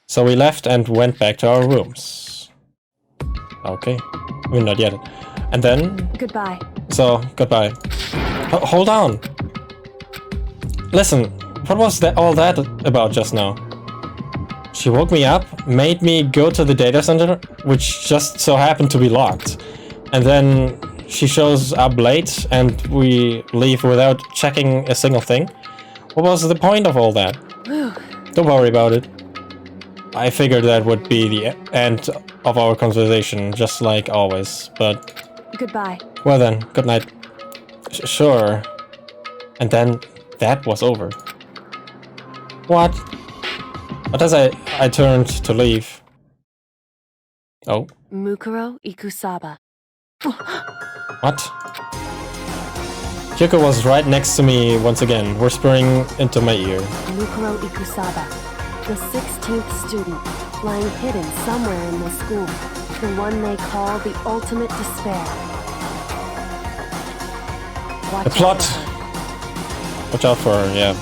So we left and went back to our rooms. Okay. We're not yet. And then... Goodbye. So, goodbye. Hold on! Listen, what was that all that about just now? She woke me up, made me go to the data center, which just so happened to be locked. And then she shows up late and we leave without checking a single thing. What was the point of all that? Don't worry about it. I figured that would be the end of our conversation, just like always, but... Goodbye. Well then, good night. Sure. And then that was over. What? But as I turned to leave... Oh. Mukuro Ikusaba. What? Kyoko was right next to me once again, whispering into my ear. Mukuro Ikusaba, the 16th student, lying hidden somewhere in this school. The one they call the ultimate despair. The plot. Watch out for her, yeah.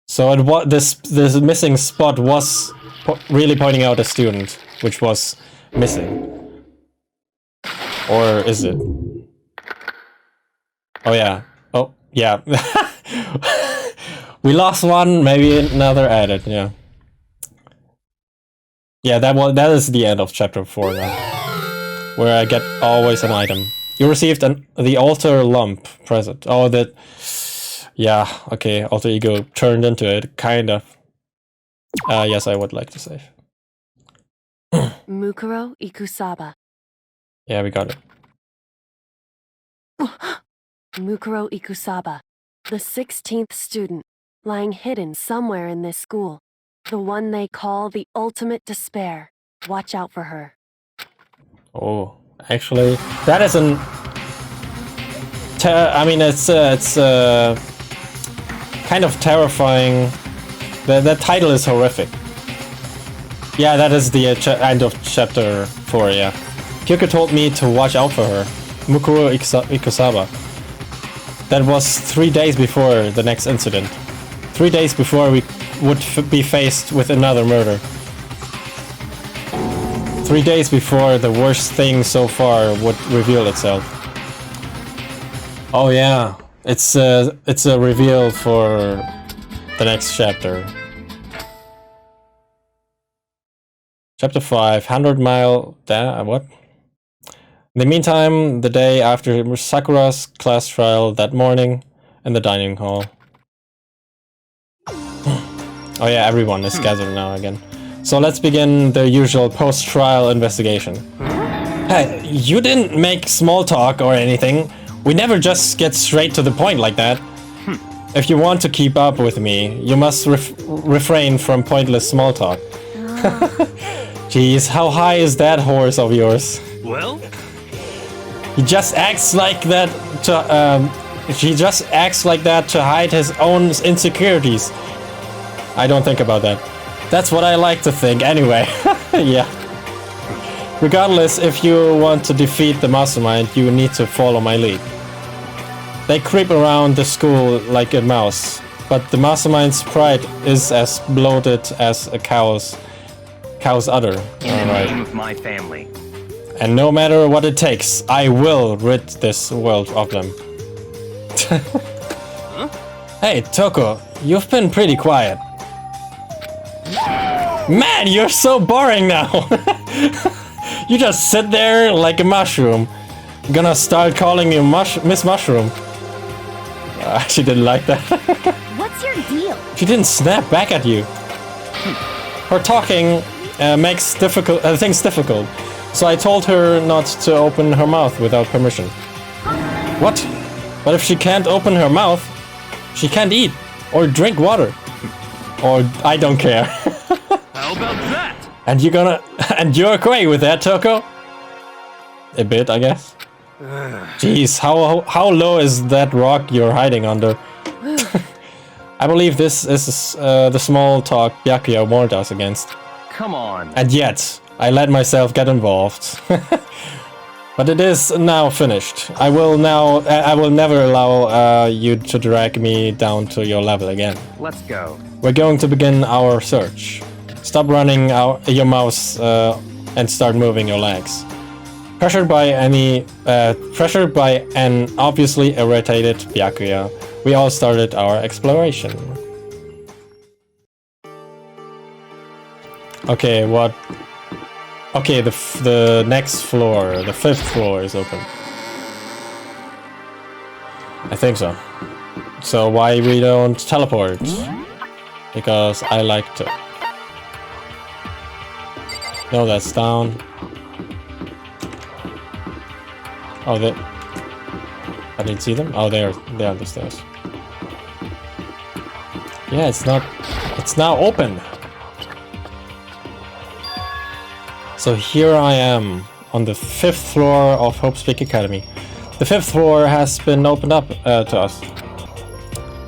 So it was this missing spot was really pointing out a student, which was missing. Or is it? Oh yeah. Oh yeah. We lost one, maybe another added. Yeah. Yeah, that is the end of chapter 4 now, where I get always an item. You received the alter lump present. Oh, that. Yeah. Okay. Alter ego turned into it, kind of. Yes, I would like to save. Mukuro Ikusaba. Yeah, we got it. Mukuro Ikusaba, the 16th student, lying hidden somewhere in this school. The one they call the ultimate despair. Watch out for her. Oh, actually, that is an... I mean, it's kind of terrifying. The title is horrific. Yeah, that is the end of chapter 4, yeah. Kyoko told me to watch out for her. Mukuro Ikusaba. That was 3 days before the next incident. 3 days before we would be faced with another murder. 3 days before the worst thing so far would reveal itself. Oh yeah, it's a reveal for the next chapter. Chapter 5, 100 Mile... what? In the meantime, the day after Sakura's class trial that morning in the dining hall. Oh yeah, everyone is gathered now again. So let's begin the usual post-trial investigation. Hey, you didn't make small talk or anything. We never just get straight to the point like that. If you want to keep up with me, you must refrain from pointless small talk. Jeez, how high is that horse of yours? Well? He just acts like that to, he just acts like that to hide his own insecurities. I don't think about that. That's what I like to think, anyway. Yeah. Regardless, if you want to defeat the mastermind, you need to follow my lead. They creep around the school like a mouse, but the mastermind's pride is as bloated as a cow's udder. In the name of my family. And no matter what it takes, I will rid this world of them. Huh? Hey, Toko, you've been pretty quiet. Man, you're so boring now. You just sit there like a mushroom. I'm gonna start calling you Miss Mushroom. She didn't like that. What's your deal? She didn't snap back at you. Her talking makes things difficult. So I told her not to open her mouth without permission. What? But if she can't open her mouth, she can't eat or drink water. Or I don't care. How about that? And you're okay with that, Toko? A bit, I guess. Jeez, how low is that rock you're hiding under? I believe this is the small talk Byakuya warned us against. Come on. And yet, I let myself get involved. But it is now finished. I will never allow you to drag me down to your level again. Let's go. We're going to begin our search. Stop running your mouse and start moving your legs. Pressured by an obviously irritated Byakuya, we all started our exploration. Okay, what? Okay, the next floor, the 5th floor is open. I think so. So why we don't teleport? Because I like to. No, that's down. Oh, I didn't see them. Oh, they're on the stairs. Yeah, it's now open. So here I am on the 5th floor of Hope's Peak Academy. The 5th floor has been opened up to us.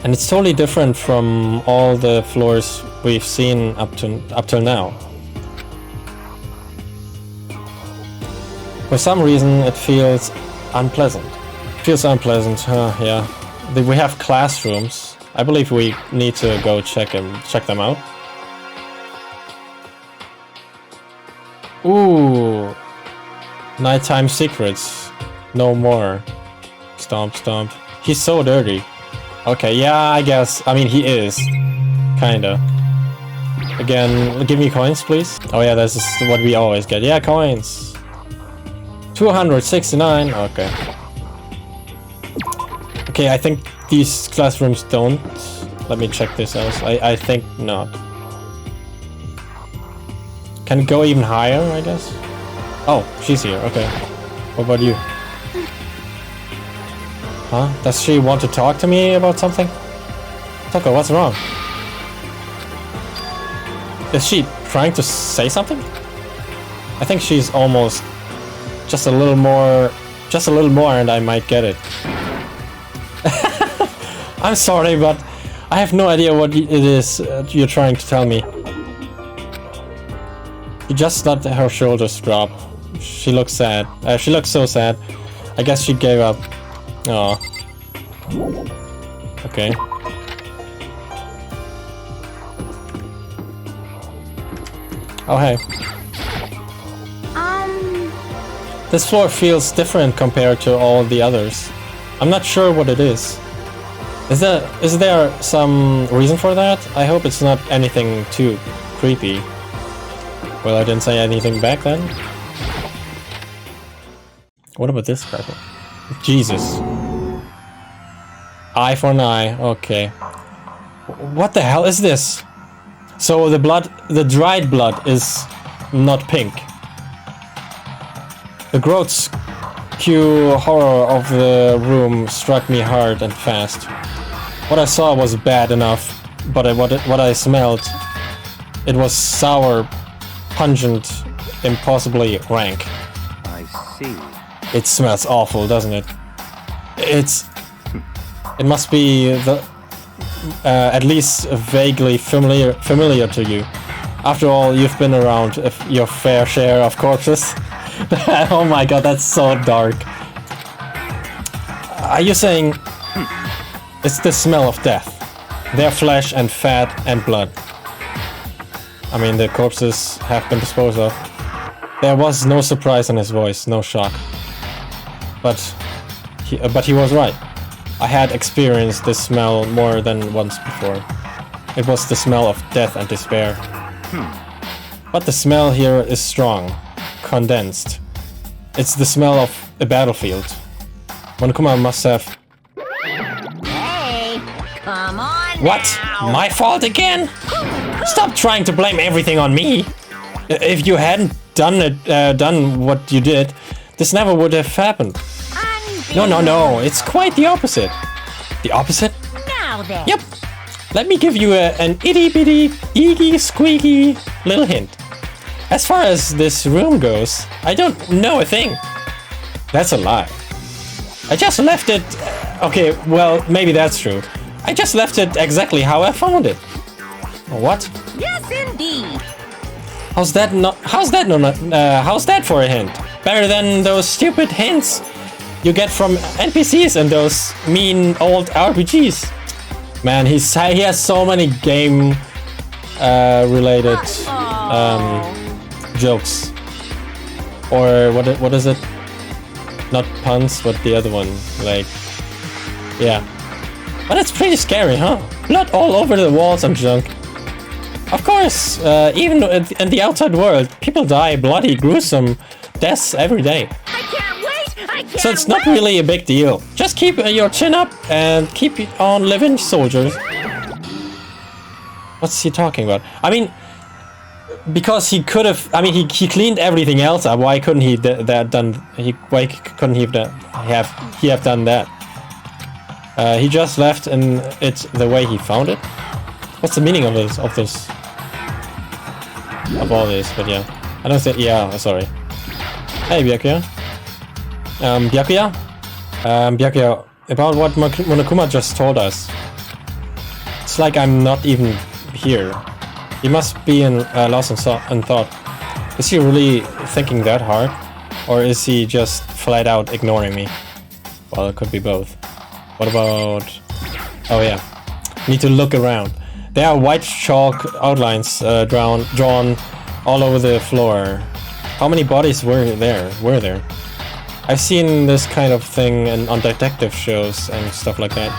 And it's totally different from all the floors we've seen up till now. For some reason it feels unpleasant. It feels unpleasant, yeah. We have classrooms. I believe we need to go check them out. Ooh, nighttime secrets. No more. Stomp, stomp. He's so dirty. Okay, yeah, I guess. I mean, he is. Kinda. Again, give me coins, please. Oh yeah, this is what we always get. Yeah, coins. 269. Okay. Okay, I think these classrooms don't. Let me check this out. I think not. Can it go even higher, I guess? Oh, she's here, okay. What about you? Huh? Does she want to talk to me about something? Toko, what's wrong? Is she trying to say something? I think she's almost just a little more and I might get it. I'm sorry, but I have no idea what it is you're trying to tell me. She just let her shoulders drop. She looks sad. She looks so sad. I guess she gave up. Oh. Okay. Oh, hey. This floor feels different compared to all the others. I'm not sure what it is. Is there some reason for that? I hope it's not anything too creepy. Well, I didn't say anything back then. What about this crap? Jesus. Eye for an eye. Okay. What the hell is this? So the dried blood is not pink. The grotesque horror of the room struck me hard and fast. What I saw was bad enough, but what I smelled, it was sour, pungent, impossibly rank. I see. It smells awful, doesn't it? It must be at least vaguely familiar to you. After all, you've been around your fair share of corpses. Oh my god, that's so dark. Are you saying it's the smell of death? Their flesh and fat and blood. I mean, the corpses have been disposed of. There was no surprise in his voice, no shock. But he was right. I had experienced this smell more than once before. It was the smell of death and despair. But the smell here is strong, condensed. It's the smell of a battlefield. Monokuma must have... Hey, come on What? now. My fault again? Stop trying to blame everything on me. If you hadn't done what you did, this never would have happened. No, it's quite the opposite. The opposite? Now then. Yep. Let me give you an itty-bitty, eegy, squeaky little hint. As far as this room goes, I don't know a thing. That's a lie. I just left it... Okay, well, maybe that's true. I just left it exactly how I found it. What? Yes, indeed. How's that for a hint? Better than those stupid hints you get from NPCs and those mean old RPGs. Man, he has so many game related jokes. Or what is it? Not puns, but the other one. Like, yeah. But it's pretty scary, huh? Blood all over the walls and junk. Of course, even in the outside world, people die bloody, gruesome deaths every day. I can't wait! I can't So it's not really a big deal. Just keep your chin up and keep on living, soldiers. What's he talking about? I mean, because he could have. I mean, he cleaned everything else up. Why couldn't he Why couldn't he have done that? He just left and it's the way he found it. What's the meaning of this? Of all this? But yeah, I don't think. Yeah, sorry. Hey, Byakuya. Byakuya. Byakuya. About what Monokuma just told us. It's like I'm not even here. He must be lost in thought. Is he really thinking that hard? Or is he just flat out ignoring me? Well, it could be both. What about... Oh yeah. Need to look around. There are white chalk outlines drawn all over the floor. How many bodies were there? I've seen this kind of thing on detective shows and stuff like that.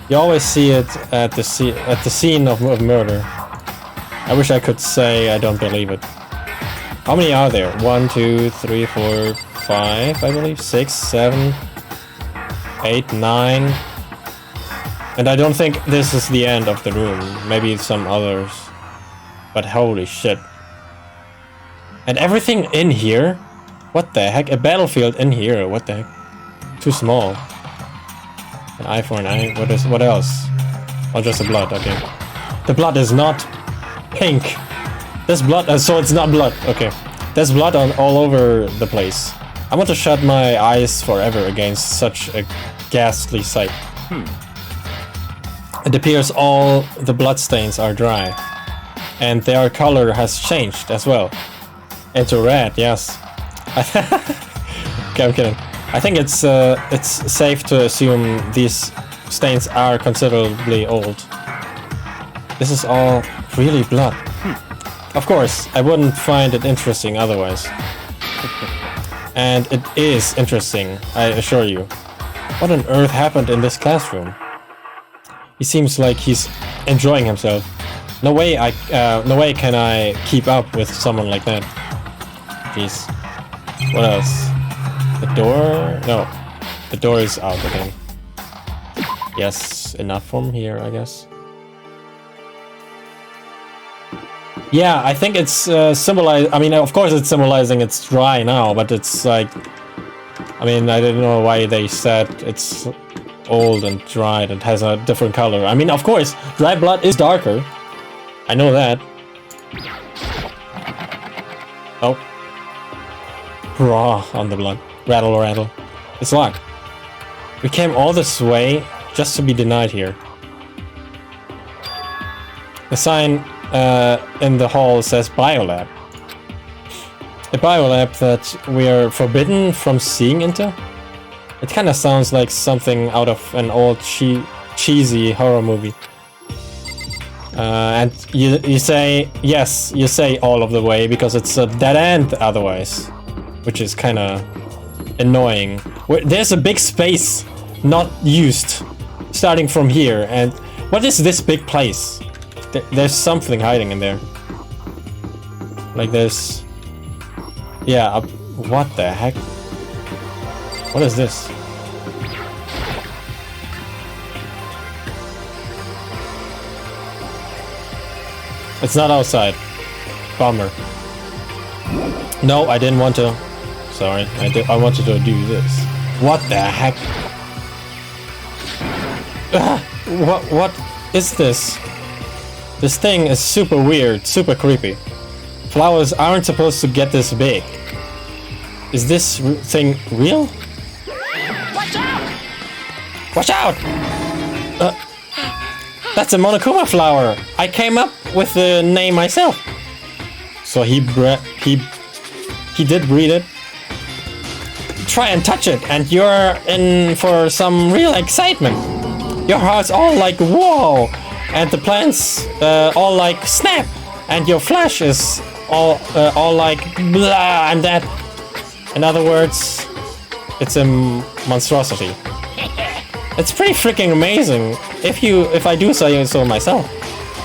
You always see it at the scene of murder. I wish I could say I don't believe it. How many are there? 1, 2, 3, 4, 5, I believe. 6, 7, 8, 9. And I don't think this is the end of the room. Maybe some others. But holy shit. And everything in here? What the heck? A battlefield in here? What the heck? Too small. An eye for an eye. What else? Oh, just the blood. Okay. The blood is not pink. There's blood. So it's not blood. Okay. There's blood all over the place. I want to shut my eyes forever against such a ghastly sight. It appears all the bloodstains are dry. And their color has changed as well. Into red, yes. Okay, I'm kidding. I think it's safe to assume these stains are considerably old. This is all really blood. Of course, I wouldn't find it interesting otherwise. And it is interesting, I assure you. What on earth happened in this classroom? He seems like he's enjoying himself. No way can I keep up with someone like that. Jeez. What else? The door? No. The door is out again. Yes, enough from here, I guess. Yeah, I think it's symbolizing. I mean, of course it's symbolizing it's dry now, but it's like... I mean, I don't know why they said it's old and dried and has a different color. I mean, of course, dry blood is darker. I know that. Oh. Raw on the blood. Rattle, rattle. It's locked. We came all this way just to be denied here. The sign in the hall says Biolab. A biolab that we are forbidden from seeing into? It kind of sounds like something out of an old cheesy horror movie. And you say, yes, you say all of the way because it's a dead end otherwise. Which is kind of annoying. There's a big space not used starting from here. And what is this big place? There's something hiding in there. Like there's... Yeah, what the heck? What is this? It's not outside. Bummer. No, I didn't want to. Sorry, I wanted to do this. What the heck? What is this? This thing is super weird, super creepy. Flowers aren't supposed to get this big. Is this thing real? Watch out! Watch out! That's a Monokuma flower. I came up with the name myself. So he he did read it. Try and touch it, and you're in for some real excitement. Your heart's all like whoa, and the plants all like snap, and your flesh is all like blah and that. In other words, it's a monstrosity. It's pretty freaking amazing. If I do say so myself.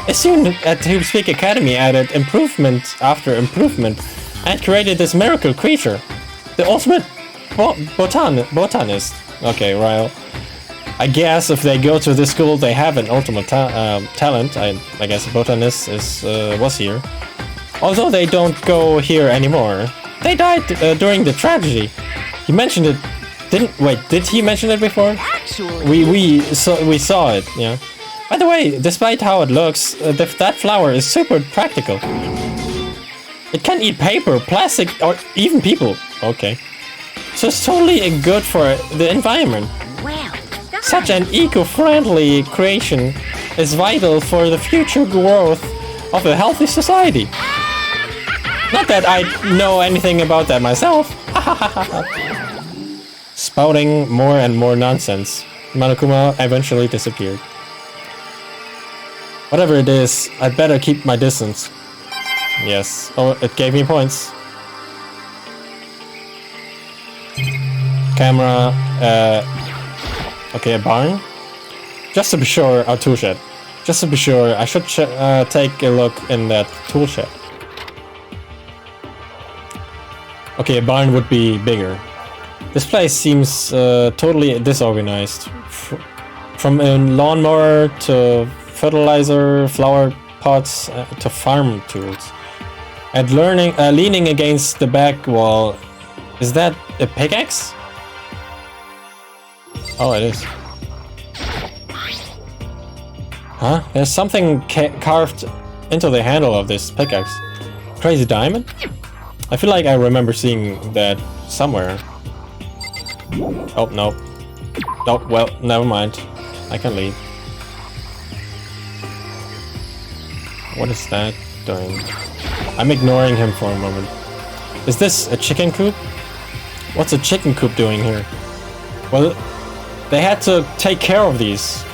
As soon as TeamSpeak Academy added improvement after improvement and created this miracle creature, the ultimate botanist. Okay, right. I guess if they go to this school, they have an ultimate talent. I guess a botanist was here. Although they don't go here anymore. They died during the tragedy. He mentioned it. Did he mention it before? Actually, We saw it. Yeah. By the way, despite how it looks, that flower is super practical. It can eat paper, plastic, or even people. Okay. So it's totally good for the environment. well, Such an eco-friendly creation is vital for the future growth of a healthy society. Not that I know anything about that myself. Spouting more and more nonsense, Monokuma eventually disappeared. Whatever it is, I'd better keep my distance. Yes. Oh, it gave me points. Camera, okay, a barn? Just to be sure, our tool shed. Just to be sure, I should take a look in that tool shed. Okay, a barn would be bigger. This place seems totally disorganized. From a lawnmower to fertilizer, flower pots to farm tools. And leaning against the back wall. Is that a pickaxe? Oh, it is. Huh? There's something carved into the handle of this pickaxe. Crazy diamond? I feel like I remember seeing that somewhere. Oh, no. Oh, well, never mind. I can leave. What is that doing? I'm ignoring him for a moment. Is this a chicken coop? What's a chicken coop doing here? Well, they had to take care of these.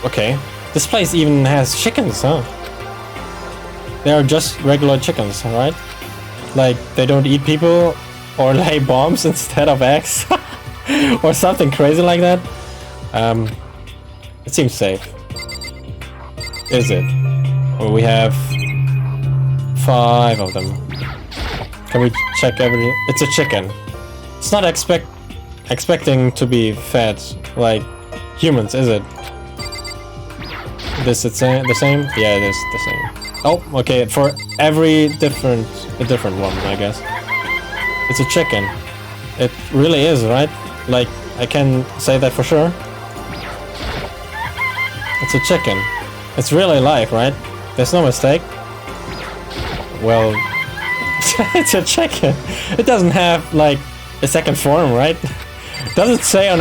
Okay. This place even has chickens, huh? They are just regular chickens, right? Like, they don't eat people or lay bombs instead of eggs? Or something crazy like that? It seems safe. Is it? Well, we have 5 of them. Can we check everything? It's a chicken. It's not expecting to be fed like humans, is it? This the same? Yeah, it is the same. Oh, okay. For every a different one, I guess. It's a chicken. It really is, right? Like, I can say that for sure. It's a chicken. It's really alive, right? There's no mistake. Well, it's a chicken. It doesn't have like a second form, right? Does it say on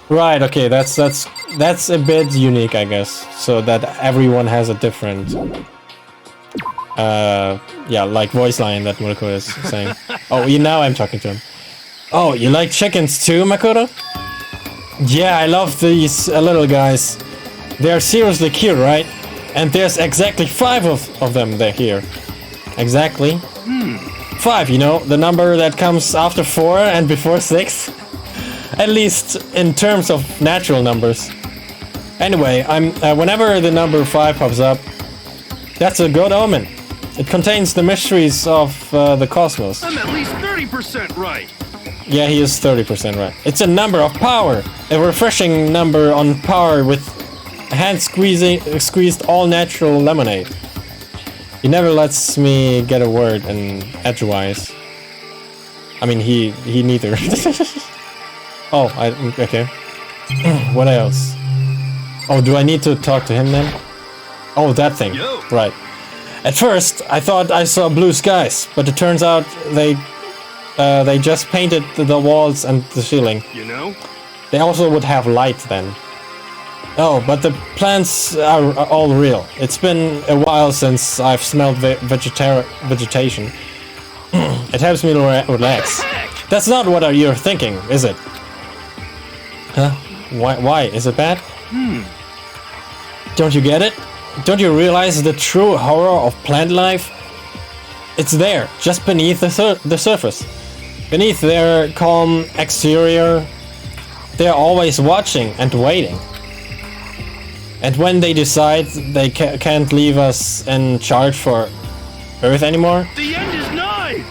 right? Okay, that's a bit unique, I guess. So that everyone has a different, yeah, like voice line that Murako is saying. Oh, now I'm talking to him. Oh, you like chickens too, Makoto? Yeah, I love these little guys. They're seriously cute, right? And there's exactly 5 of them there here. Exactly. 5, you know, the number that comes after 4 and before 6. At least in terms of natural numbers. Anyway, whenever the number 5 pops up, that's a good omen. It contains the mysteries of the cosmos. I'm at least 30% right. Yeah, he is 30% right. It's a number of power. A refreshing number on par with hand squeezed all natural lemonade. He never lets me get a word in edgewise. I mean, he neither. Oh, okay. What else? Oh, do I need to talk to him then? Oh, that thing. Yo. Right. At first, I thought I saw blue skies, but it turns out they just painted the walls and the ceiling. You know? They also would have light then. Oh, but the plants are all real. It's been a while since I've smelled vegetation. It helps me relax. That's not what you're thinking, is it? Huh? Why? Is it bad? Don't you get it? Don't you realize the true horror of plant life? It's there, just beneath the surface. Beneath their calm exterior, they're always watching and waiting. And when they decide they can't leave us in charge for Earth anymore, The end is nigh!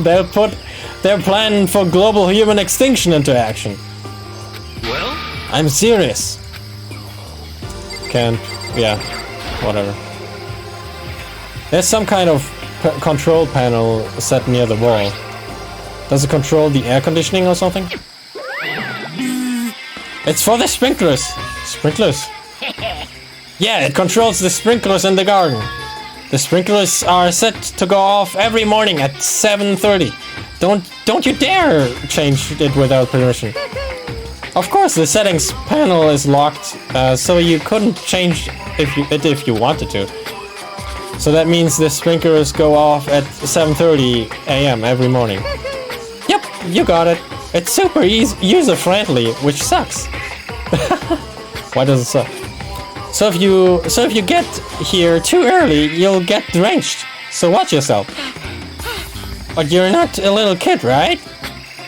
they'll put their plan for global human extinction into action. Well? I'm serious. Yeah, whatever. There's some kind of control panel set near the wall. Does it control the air conditioning or something? It's for the sprinklers. Sprinklers? Yeah, it controls the sprinklers in the garden. The sprinklers are set to go off every morning at 7:30. Don't you dare change it without permission. Of course, the settings panel is locked, so you couldn't change it if you wanted to. So that means the sprinklers go off at 7:30 a.m. every morning. Yep, you got it. It's super user-friendly, which sucks. Why does it suck? So if you get here too early, you'll get drenched. So watch yourself. But you're not a little kid, right?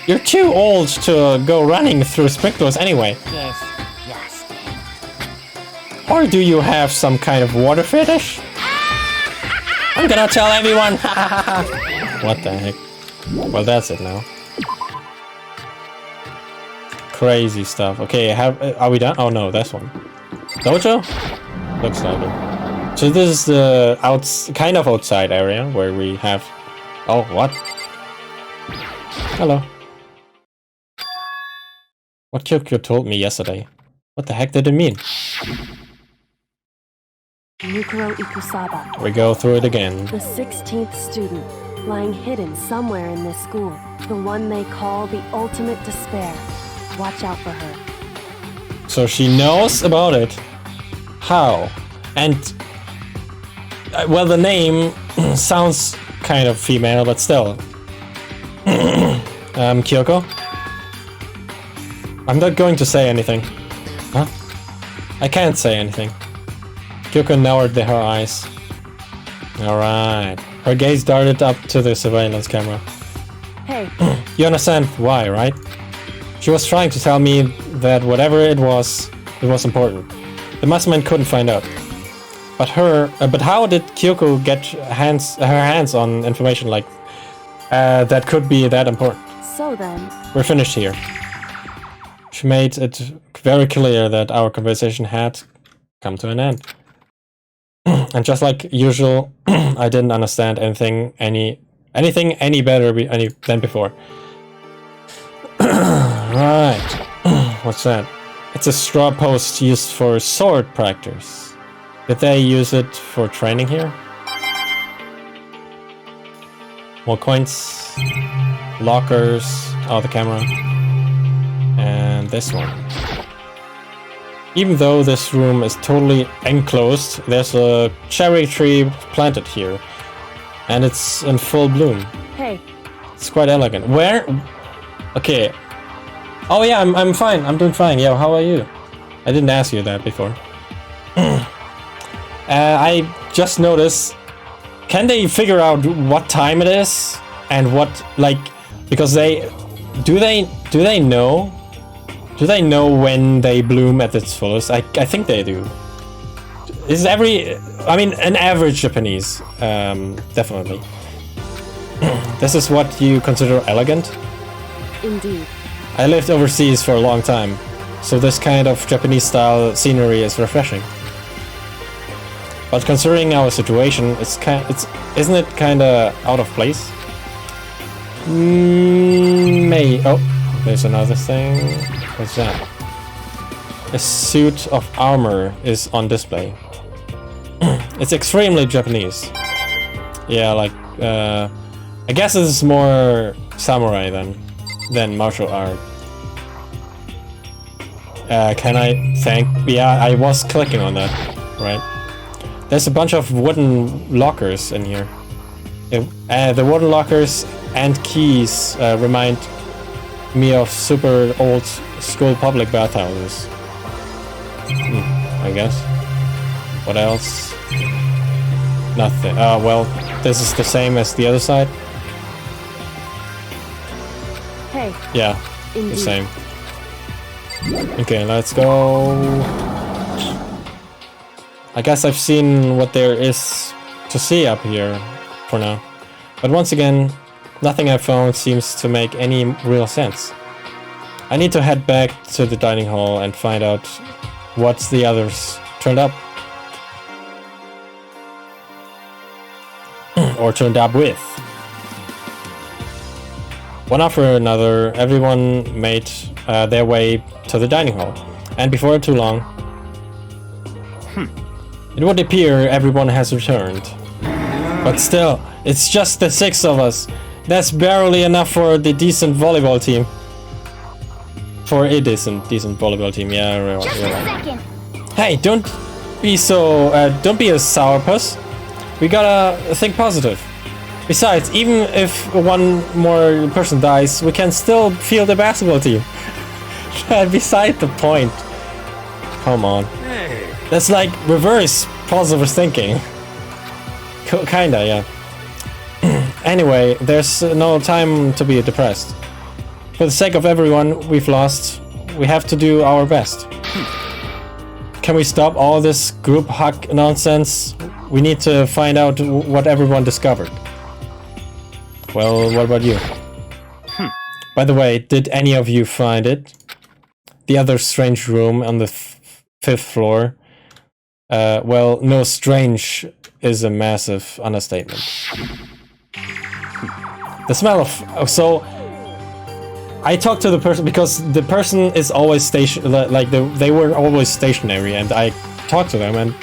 You're too old to go running through sprinklers anyway. Yes, yes. Or do you have some kind of water fetish? I'm gonna tell everyone. What the heck? Well, that's it now. Crazy stuff. Okay, are we done? Oh no, that's one. Dojo? Looks like it. So this is the kind of outside area where we have... Oh, what? Hello. What Kyoko told me yesterday. What the heck did it mean? Mukuro Ikusaba, We go through it again. the 16th student, lying hidden somewhere in this school. The one they call the ultimate despair. Watch out for her. So she knows about it. How? And... well, the name sounds kind of female, but still. Kyoko? I'm not going to say anything. Huh? I can't say anything. Kyoko narrowed her eyes. Alright. Her gaze darted up to the surveillance camera. Hey, You understand why, right? She was trying to tell me that whatever it was important. The mastermind couldn't find out. But how did Kyoko get her hands on information like that could be that important? so then, We're finished here. She made it very clear that our conversation had come to an end. And just like usual, I didn't understand anything any better than before. Right. What's that? It's a straw post used for sword practice. Did they use it for training here? More coins. Lockers. Oh, the camera. And this one. Even though this room is totally enclosed, there's a cherry tree planted here. And it's in full bloom. hey, It's quite elegant. Where? Okay. Oh yeah, I'm fine. I'm doing fine. Yeah, how are you? I didn't ask you that before. I just noticed. Can they figure out what time it is and what because do they know? Do they know when they bloom at its fullest? I think they do. Is an average Japanese, definitely. This is what you consider elegant? indeed. I lived overseas for a long time, so this kind of Japanese style scenery is refreshing. But considering our situation, isn't it kinda out of place? Oh, there's another thing. What's that? A suit of armor is on display. It's extremely Japanese. Yeah, I guess this is more samurai than martial art. Can I thank... Yeah, I was clicking on that, right? There's a bunch of wooden lockers in here. The wooden lockers and keys remind me of super old school public bathhouses. I guess. What else? Nothing. Well, this is the same as the other side. Hey. Yeah, Indeed. the same. Okay, let's go. I guess I've seen what there is to see up here for now. But once again, nothing I've found seems to make any real sense. I need to head back to the dining hall and find out what the others turned up. Or turned up with. One after another, everyone made their way to the dining hall. And before too long, it would appear everyone has returned. But still, it's just the 6 of us. That's barely enough for the decent volleyball team. For a decent volleyball team, yeah, you're right. Hey, don't be a sourpuss. We gotta think positive. Besides, even if one more person dies, we can still field the basketball team. Beside the point. Come on. Hey. That's like reverse positive thinking. Kinda, yeah. Anyway, there's no time to be depressed. For the sake of everyone we've lost, we have to do our best. Can we stop all this group hug nonsense? We need to find out what everyone discovered. Well, what about you? By the way, did any of you find it? The other strange room on the 5th floor? Well, no, strange is a massive understatement. The smell of... So, I talked to the person because the person is always they were always stationary, and I talked to them and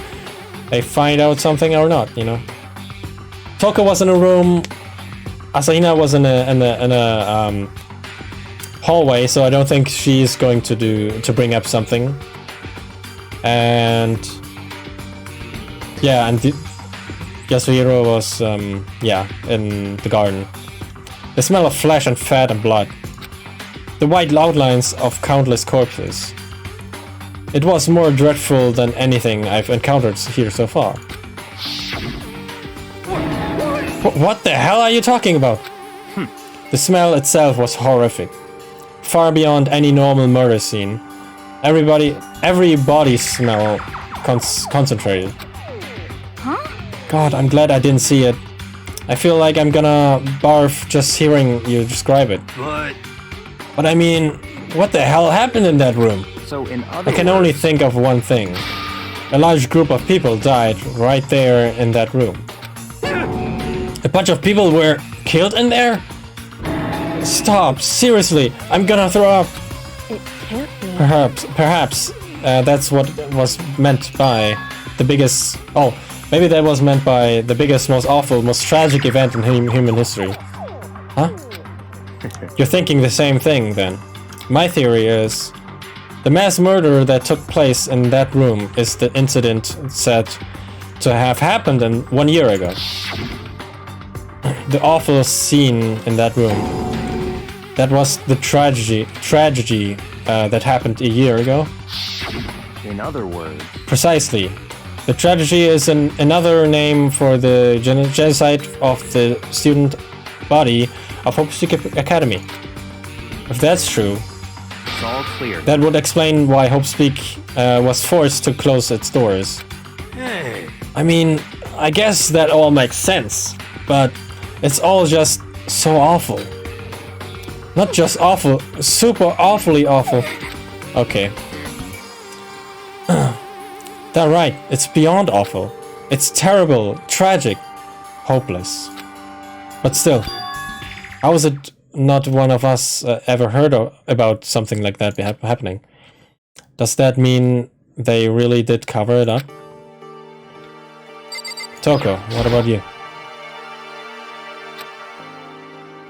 they find out something or not, you know. Toko was in a room, Asahina was in a hallway, so I don't think she's going to bring up something. And yeah, and Yasuhiro was in the garden. The smell of flesh and fat and blood. The white outlines of countless corpses. It was more dreadful than anything I've encountered here so far. What the hell are you talking about? The smell itself was horrific. Far beyond any normal murder scene. Every body smell concentrated. God, I'm glad I didn't see it. I feel like I'm gonna barf just hearing you describe it. But I mean, what the hell happened in that room? So in other I can only think of one thing. A large group of people died right there in that room. A bunch of people were killed in there? Stop, seriously, I'm gonna throw up. It can't be. Perhaps that's what was meant by the biggest... Oh, maybe that was meant by the biggest, most awful, most tragic event in human history. Huh? You're thinking the same thing, then. My theory is... The mass murder that took place in that room is the incident said to have happened 1 year ago. The awful scene in that room. That was the tragedy that happened a year ago. In other words... Precisely. The tragedy is another name for the genocide of the student body of Hope Peak Academy. If that's true, It's all clear. that would explain why Hope Peak was forced to close its doors. Hey. I mean, I guess that all makes sense, but it's all just so awful. Not just awful, super awfully awful. Okay. That's right, it's beyond awful. It's terrible, tragic, hopeless. But still, how is it not one of us ever heard about something like that happening? Does that mean they really did cover it up? Toko, what about you?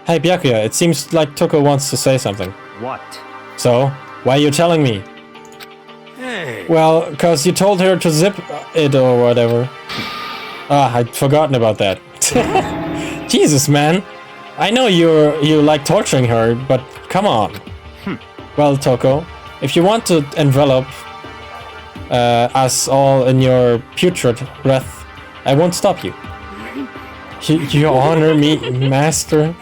Hey Byakuya, it seems like Toko wants to say something. What? So, why are you telling me? Well, because you told her to zip it or whatever. Ah, I'd forgotten about that. Jesus, man. I know you like torturing her, but come on. Well, Toko, if you want to envelop us all in your putrid breath, I won't stop you. You honor me, master.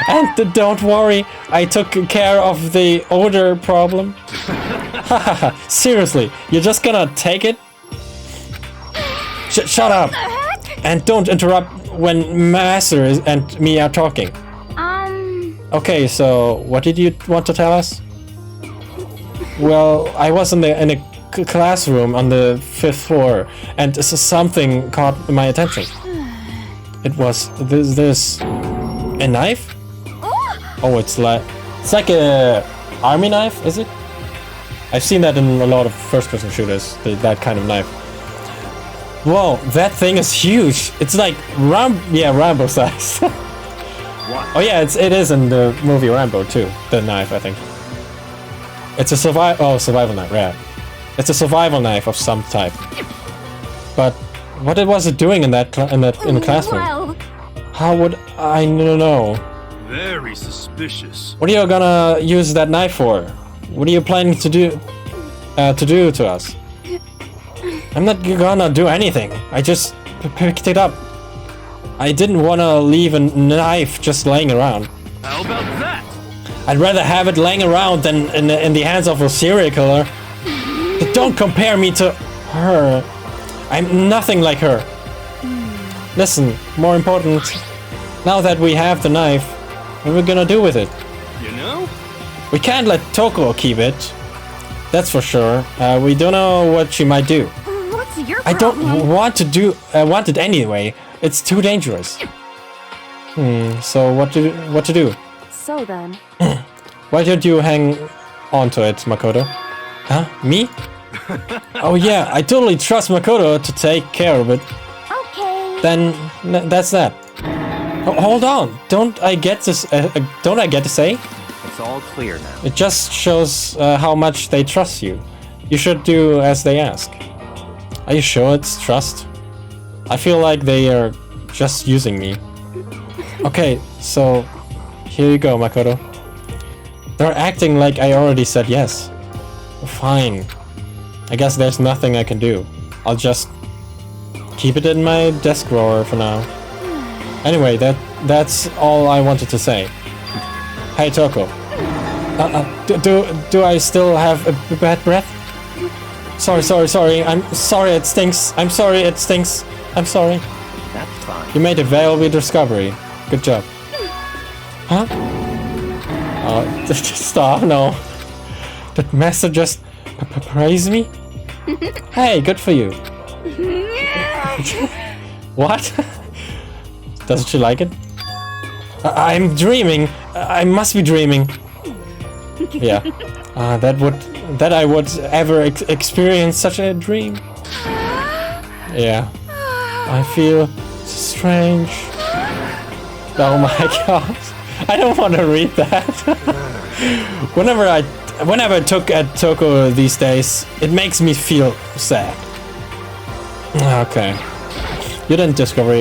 And don't worry, I took care of the odor problem. Seriously, you're just gonna take it? Shut up! And don't interrupt when Master and me are talking. Okay, so what did you want to tell us? Well, I was in a classroom on the 5th floor, and something caught my attention. It was this a knife? Oh, it's like a army knife, is it? I've seen that in a lot of first-person shooters, that kind of knife. Whoa, that thing is huge. It's like Rambo size. What? Oh yeah, it is in the movie Rambo too. The knife, I think. It's a survival knife. Yeah, it's a survival knife of some type. But what was it doing in the classroom? Well, How would I know? Very suspicious. What are you gonna use that knife for? What are you planning to do to us? I'm not gonna do anything. I just picked it up. I didn't want to leave a knife just laying around. How about that? I'd rather have it laying around than in the hands of a serial killer. But don't compare me to her. I'm nothing like her. Listen, more important, now that we have the knife, what are we gonna do with it? You know? We can't let Toko keep it. That's for sure. We don't know what she might do. what's your I problem? don't want it anyway. It's too dangerous. So what to do? So then, Why don't you hang on to it, Makoto? Huh? Me? Oh yeah, I totally trust Makoto to take care of it. Okay. Then that's that. Hold on. Don't I get to say? It's all clear now. It just shows how much they trust you. You should do as they ask. Are you sure it's trust? I feel like they are just using me. Okay, so here you go, Makoto. They're acting like I already said yes. Fine. I guess there's nothing I can do. I'll just keep it in my desk drawer for now. Anyway, that's all I wanted to say. Hey, Toko. Do I still have a bad breath? Sorry. I'm sorry it stinks. I'm sorry it stinks. I'm sorry. That's fine. You made a valuable discovery. Good job. Huh? Oh, stop, no. Did Master just praise me? Hey, good for you. What? Doesn't she like it? I'm dreaming. I must be dreaming. Yeah. That I would ever experience such a dream. Yeah. I feel strange. Oh my god. I don't want to read that. Whenever I took at Toko these days, it makes me feel sad. Okay. You didn't discover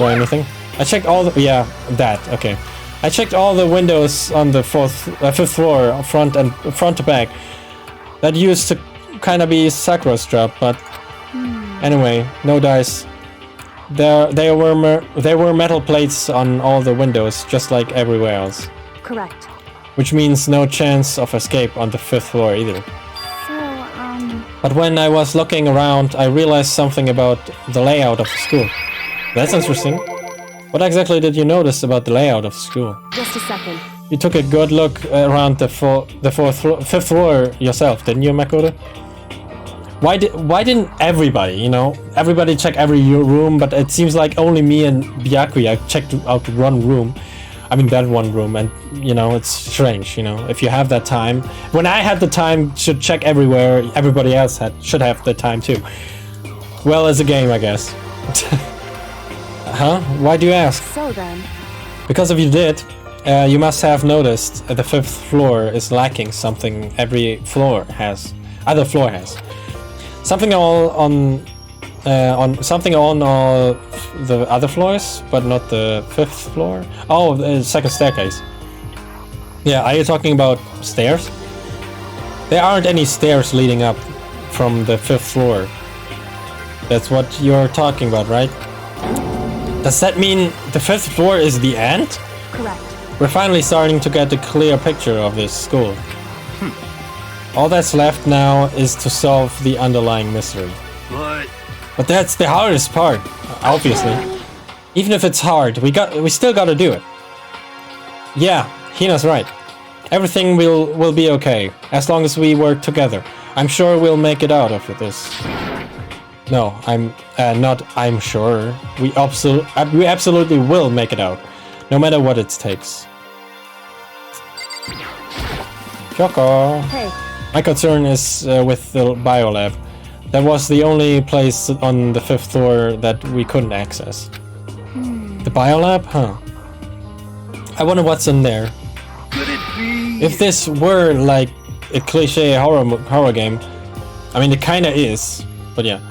anything? I checked all the... Yeah, that. Okay. I checked all the windows on the 5th floor, front to back. That used to kind of be Sakura's job, but... Anyway, no dice. There were metal plates on all the windows, just like everywhere else. correct. Which means no chance of escape on the 5th floor either. So, But when I was looking around, I realized something about the layout of the school. That's interesting. What exactly did you notice about the layout of the school? Just a second. You took a good look around the 5th floor yourself, didn't you, Makoto? Why didn't everybody check every room, but it seems like only me and Byakuya checked out one room. I mean, that one room, and, it's strange, if you have that time. When I had the time to check everywhere, everybody else should have the time too. Well, it's a game, I guess. Huh? Why do you ask? So then, Because if you did, you must have noticed the 5th floor is lacking something every floor has. other floor has. Something on something on all the other floors, but not the 5th floor. Oh, the second staircase. Yeah, are you talking about stairs? There aren't any stairs leading up from the 5th floor. That's what you're talking about, right? Does that mean the 5th floor is the end? Correct. We're finally starting to get a clear picture of this school. All that's left now is to solve the underlying mystery. But that's the hardest part, obviously. Even if it's hard, we still gotta do it. Yeah, Hina's right. Everything will be okay, as long as we work together. I'm sure we'll make it out of this. No, I'm sure. We absolutely will make it out, no matter what it takes. Kyoko. Hey. My concern is with the biolab. That was the only place on the 5th floor that we couldn't access. The biolab? Huh. I wonder what's in there. Could it be? If this were like a cliche horror game, I mean it kinda is, but yeah.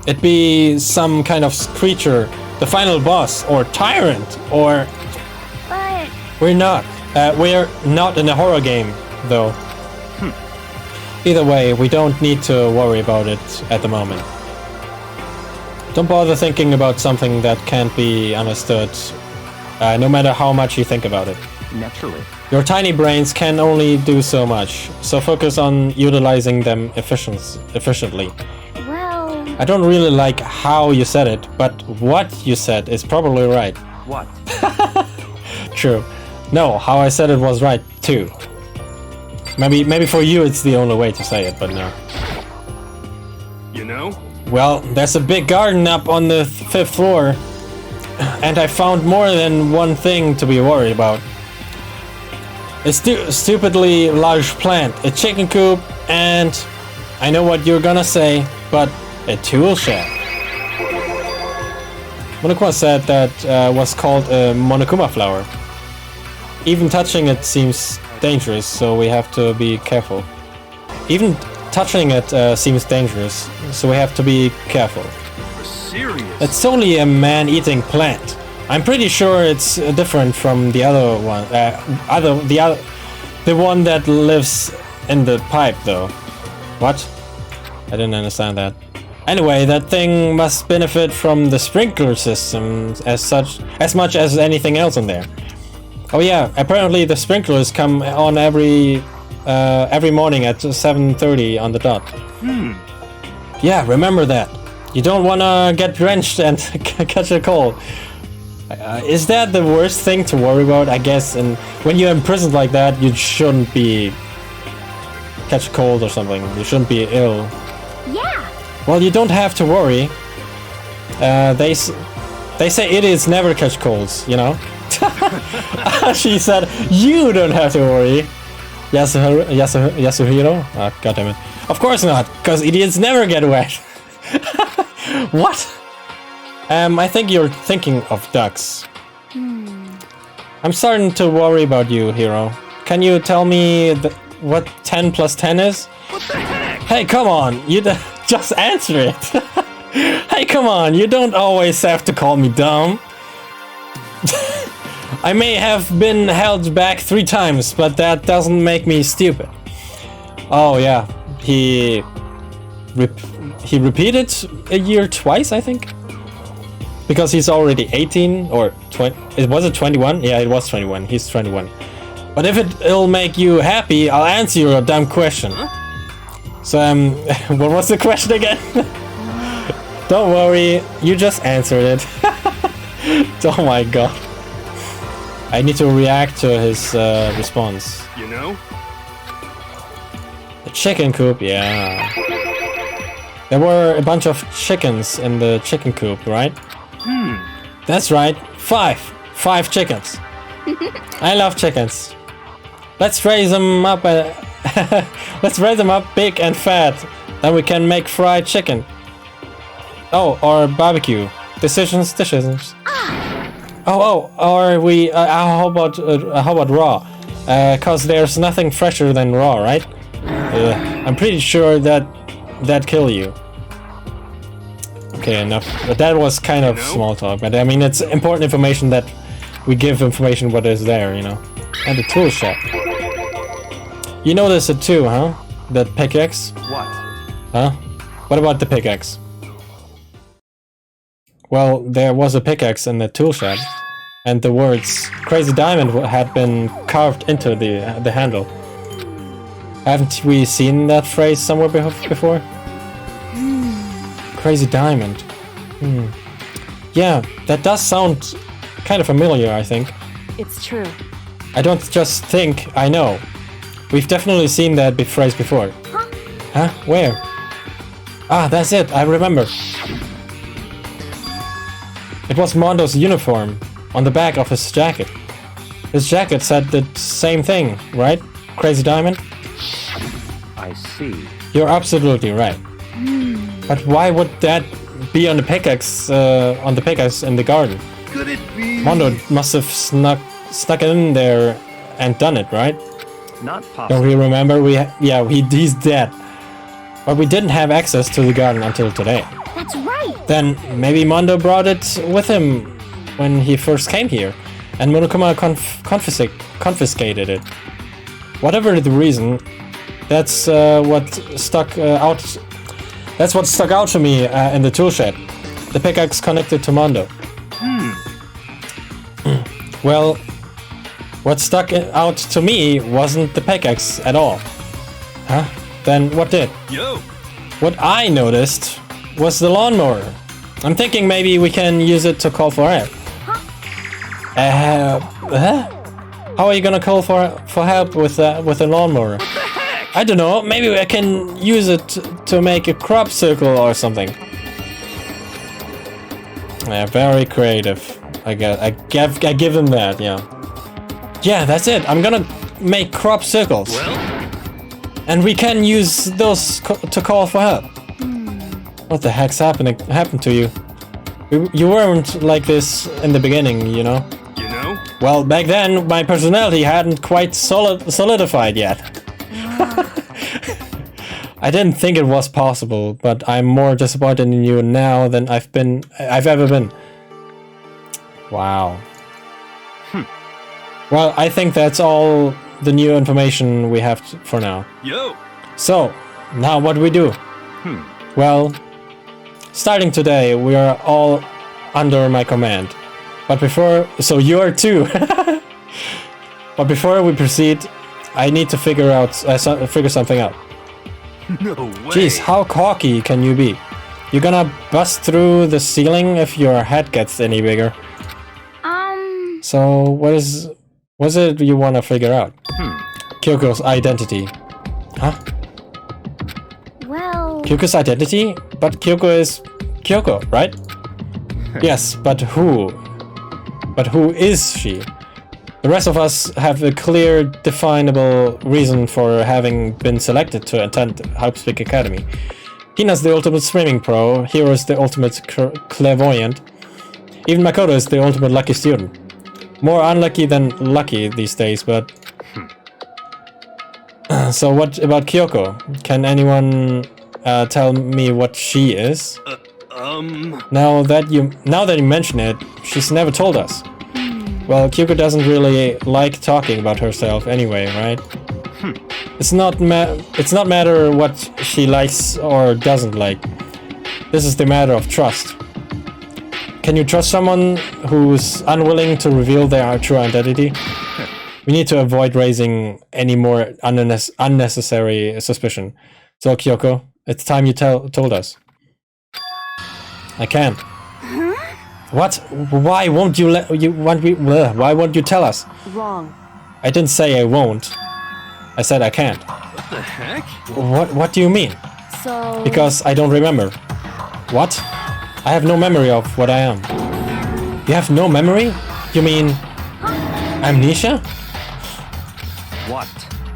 It'd be some kind of creature, the final boss, or tyrant, or... But We're not in a horror game, though. Either way, we don't need to worry about it at the moment. Don't bother thinking about something that can't be understood, no matter how much you think about it. Naturally. Your tiny brains can only do so much, so focus on utilizing them efficiently. well, I don't really like how you said it, but what you said is probably right. What? True. No, how I said it was right, too. Maybe for you it's the only way to say it, but no. You know? Well, there's a big garden up on the 5th floor, and I found more than one thing to be worried about. A stupidly large plant, a chicken coop, and I know what you're gonna say, but a tool shed. Monokuma said that was called a Monokuma flower. Even touching it seems dangerous, so we have to be careful. Even touching it seems dangerous, so we have to be careful. You're serious? It's only a man-eating plant. I'm pretty sure it's different from the other one. The one that lives in the pipe, though. What? I didn't understand that. Anyway, that thing must benefit from the sprinkler system as much as anything else in there. Oh yeah, apparently the sprinklers come on every morning at 7:30 on the dot. Yeah, remember that. You don't wanna get drenched and catch a cold. Is that the worst thing to worry about? I guess, and when you're imprisoned like that, you shouldn't be catch a cold or something. You shouldn't be ill. yeah. Well, you don't have to worry. They say idiots never catch colds, you know? She said, you don't have to worry. Yasuhiro? Oh, goddammit. Of course not, because idiots never get wet. What? I think you're thinking of ducks. I'm starting to worry about you, Hiro. Can you tell me what 10 plus 10 is? What the heck? Hey, come on, you just answer it. Hey, come on, you don't always have to call me dumb. I may have been held back 3 times, but that doesn't make me stupid. Oh yeah, he repeated a year twice, I think. Because he's already 18 or 20. Was it 21? Yeah, it was 21. He's 21. But if it'll make you happy, I'll answer your dumb question. So, what was the question again? Don't worry, you just answered it. Oh my god. I need to react to his response. You know? The chicken coop, yeah. There were a bunch of chickens in the chicken coop, right? That's right, 5 chickens. I love chickens. Let's raise them up. Let's raise them up big and fat. Then we can make fried chicken. Oh, or barbecue. Decisions. Oh, or we. How about raw? Cause there's nothing fresher than raw, right? I'm pretty sure that kill you. Okay, enough. But that was kind of small talk. But I mean, it's important information that we give information what is there, you know. And the tool shop. You noticed it too, huh? That pickaxe? What? Huh? What about the pickaxe? Well, there was a pickaxe in the tool shop, and the words "Crazy Diamond" had been carved into the handle. Haven't we seen that phrase somewhere before? Crazy Diamond. Yeah, that does sound kind of familiar, I think. It's true. I don't just think, I know. We've definitely seen that phrase before. Huh? Where? Ah, that's it, I remember. It was Mondo's uniform on the back of his jacket. His jacket said the same thing, right? Crazy Diamond? I see. You're absolutely right. But why would that be on the pickaxe in the garden? Could it be? Mondo must have snuck it in there and done it, right? Not Don't possible. we remember? He's dead. But we didn't have access to the garden until today. That's right. Then maybe Mondo brought it with him when he first came here, and Monokuma confiscated it. Whatever the reason, that's what stuck out. That's what stuck out to me in the tool shed. The pickaxe connected to Mondo. Well, what stuck out to me wasn't the pickaxe at all. Huh? Then what did? Yo. What I noticed was the lawnmower. I'm thinking maybe we can use it to call for help. How are you gonna call for help with a lawnmower? I don't know. Maybe I can use it to make a crop circle or something. Yeah, very creative. I give them that. Yeah. Yeah, that's it. I'm gonna make crop circles. Well, And we can use those to call for help. What the heck's happened to you? You weren't like this in the beginning, you know? you know? Well, back then, my personality hadn't quite solidified yet. I didn't think it was possible, but I'm more disappointed in you now than I've ever been. Wow. Well, I think that's all the new information we have for now. Yo. So, now what do we do? Well, starting today, we are all under my command. So you're too. But before we proceed, I need to figure something out. No way. Jeez, how cocky can you be? You gonna bust through the ceiling if your head gets any bigger? So what's it you wanna figure out? Kyoko's identity. Huh? Well, Kyoko's identity? But Kyoko is Kyoko, right? Yes, but who? But who is she? The rest of us have a clear, definable reason for having been selected to attend Harpspeak Academy. Hina's the ultimate swimming pro, Hiro is the ultimate clairvoyant. Even Makoto is the ultimate lucky student. More unlucky than lucky these days, but... So what about Kyoko? Can anyone tell me what she is? Now that you mention it, she's never told us. Well, Kyoko doesn't really like talking about herself anyway, right? It's not matter what she likes or doesn't like. This is the matter of trust. Can you trust someone who's unwilling to reveal their true identity? We need to avoid raising any more unnecessary suspicion. So, Kyoko, it's time you told us. I can't. What? Why won't you why won't you tell us? Wrong. I didn't say I won't. I said I can't. What the heck? What do you mean? So... Because I don't remember. What? I have no memory of what I am. You have no memory? You mean... amnesia? What?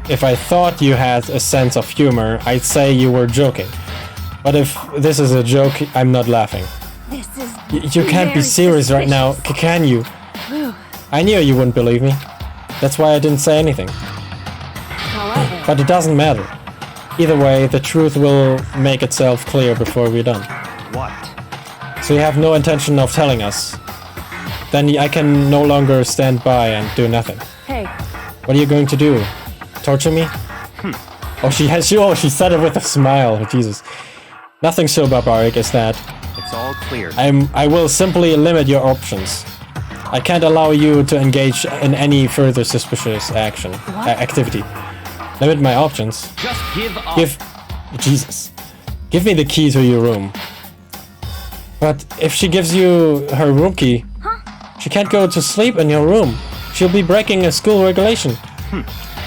If I thought you had a sense of humor, I'd say you were joking. But if this is a joke, I'm not laughing. This is... You can't be very serious right now, can you? I knew you wouldn't believe me. That's why I didn't say anything. However... But it doesn't matter. Either way, the truth will make itself clear before we're done. What? So you have no intention of telling us. Then I can no longer stand by and do nothing. Hey, What are you going to do? Torture me? Oh, she said it with a smile. Oh, Jesus. Nothing so barbaric as that. It's all clear. I will simply limit your options. I can't allow you to engage in any further suspicious activity. Limit my options. Just give up. Jesus. Give me the key to your room. But if she gives you her room key, she can't go to sleep in your room. She'll be breaking a school regulation.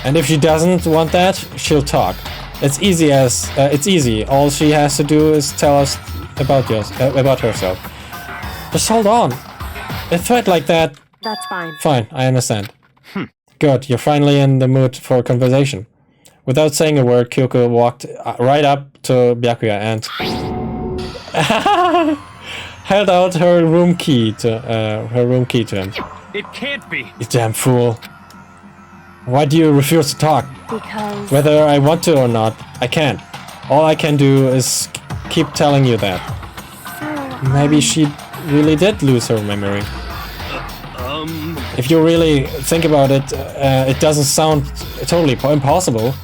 And if she doesn't want that, she'll talk. It's easy. All she has to do is tell us about herself. Just hold on. A threat like that. that's fine. Fine, I understand. Good, you're finally in the mood for conversation. Without saying a word, Kyoko walked right up to Byakuya and held out her room key to him. It can't be. You damn fool. Why do you refuse to talk? Because... Whether I want to or not, I can't. All I can do is keep telling you that. Maybe she really did lose her memory. If you really think about it, it doesn't sound totally impossible.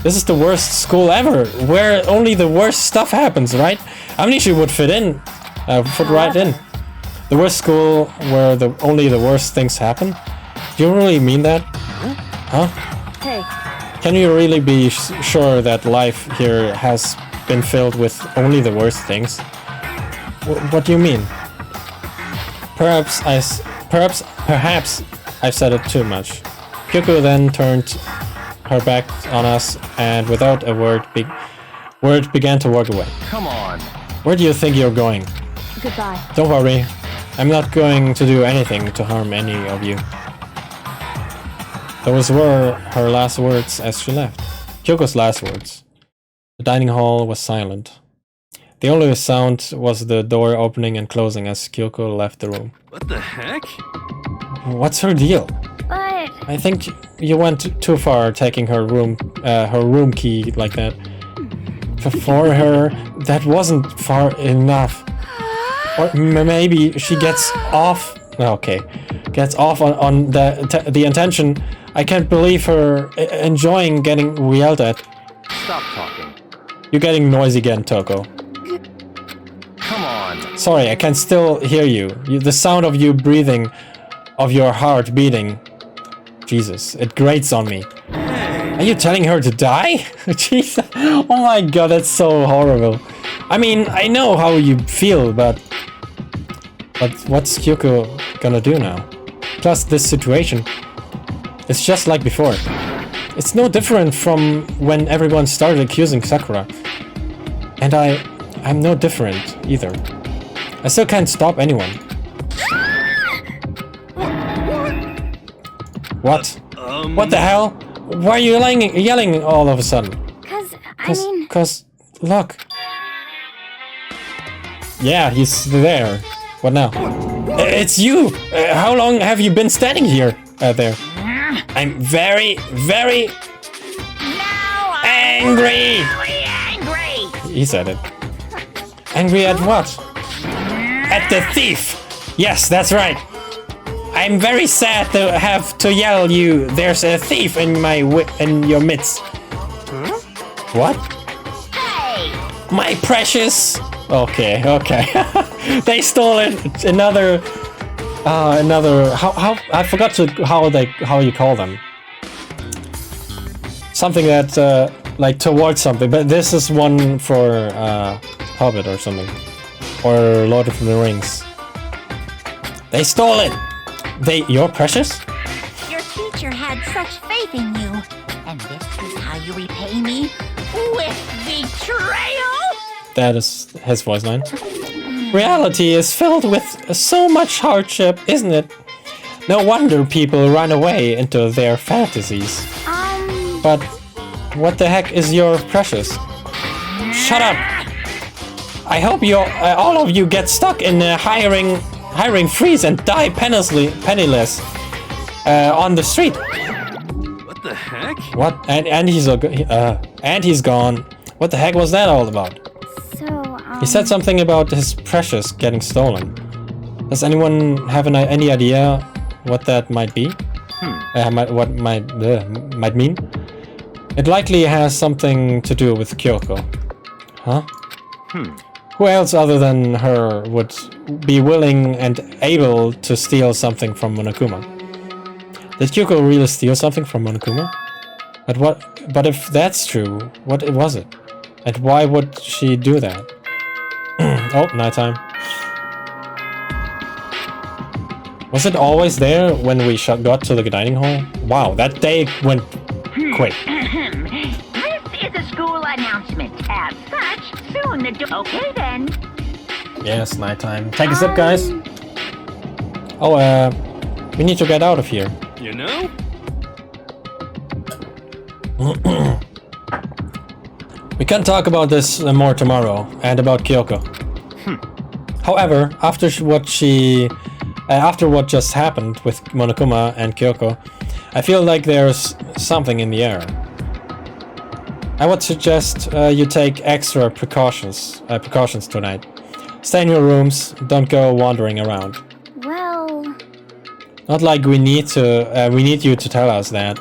This is the worst school ever, where only the worst stuff happens, right? I mean, she would fit right in. The worst school where only the worst things happen? Do you really mean that? Huh? Hey, Can you really be sure that life here has been filled with only the worst things? What do you mean? Perhaps I've said it too much. Kyoko then turned her back on us and without a word began to walk away. Come on. Where do you think you're going? goodbye. Don't worry. I'm not going to do anything to harm any of you. Those were her last words as she left. Kyoko's last words. The dining hall was silent. The only sound was the door opening and closing as Kyoko left the room. What the heck? What's her deal? But I think you went too far taking her room key like that. For her, that wasn't far enough. Or maybe she gets off. Okay, gets off on the intention. I can't believe her enjoying getting yelled at. Stop talking. You're getting noisy again, Toko. Come on. Sorry, I can still hear you. The sound of you breathing, of your heart beating. Jesus, it grates on me. Are you telling her to die? Jesus. Oh my god, that's so horrible. I mean, I know how you feel, but what's Kyoko gonna do now? Plus, this situation, it's just like before. It's no different from when everyone started accusing Sakura. And I'm no different either. I still can't stop anyone. What? What the hell? Why are you yelling all of a sudden? Cause, look. Yeah, he's there. What now? It's you! How long have you been standing here? There. I'm very, very angry! very angry. He said it. Angry at what? At the thief! Yes, that's right. I'm very sad to have to yell you. There's a thief in your midst. What? Hey, My precious. Okay. They stole it. Another. How I forgot how you call them. Something that like towards something, but this is one for Hobbit or something, or Lord of the Rings. They stole it. You're precious? your teacher had such faith in you. And this is how you repay me? With betrayal? That is his voice line. Reality is filled with so much hardship, isn't it? No wonder people run away into their fantasies. But what the heck is your precious? Shut up! I hope all of you get stuck in a hiring freeze and die penniless on the street. What the heck? What? And he's And he's gone. What the heck was that all about? So, He said something about his precious getting stolen. Does anyone have any idea what that might be? What might mean? It likely has something to do with Kyoko. Huh? Who else other than her would be willing and able to steal something from Monokuma? Did Kyoko really steal something from Monokuma? But if that's true, what was it? And why would she do that? Oh, nighttime. Was it always there when we got to the dining hall? Wow, that day went quick. This is a school announcement. As such, soon the door. Okay then. Yes, nighttime. Take a sip, guys. Oh, we need to get out of here. You know? We can talk about this more tomorrow, and about Kyoko. However, after what just happened with Monokuma and Kyoko, I feel like there's something in the air. I would suggest you take extra precautions tonight. Stay in your rooms, don't go wandering around. Well, Not like we need you to tell us that.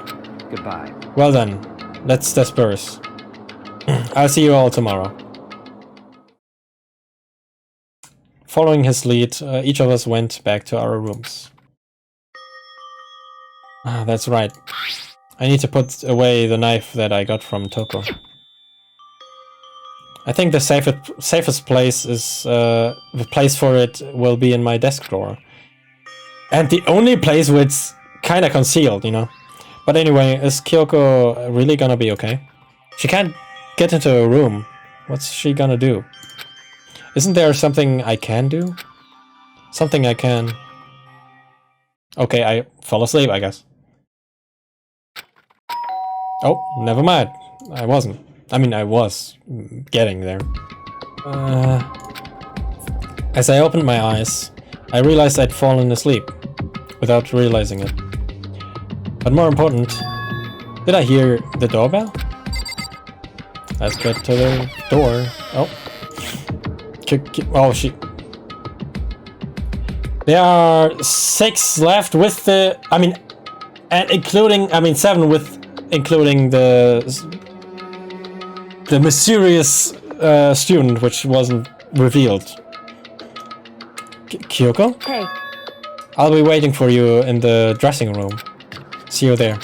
Goodbye. Well then, let's disperse. I'll see you all tomorrow. Following his lead, each of us went back to our rooms. Ah, that's right. I need to put away the knife that I got from Toko. I think the safest place is the place for it will be in my desk drawer. And the only place where it's kinda concealed, you know. But anyway, is Kyoko really gonna be okay? She can't get into a room. What's she gonna do? Isn't there something I can do? Something I can... Okay, I fell asleep, I guess. Oh, never mind. I wasn't. I mean, I was getting there. As I opened my eyes, I realized I'd fallen asleep without realizing it. But more important, did I hear the doorbell? Let's get to the door. Oh. Oh, she... There are 6 left with the... I mean, and including... I mean, 7 with... Including the mysterious student, which wasn't revealed. Kyoko? Hey, I'll be waiting for you in the dressing room. See you there.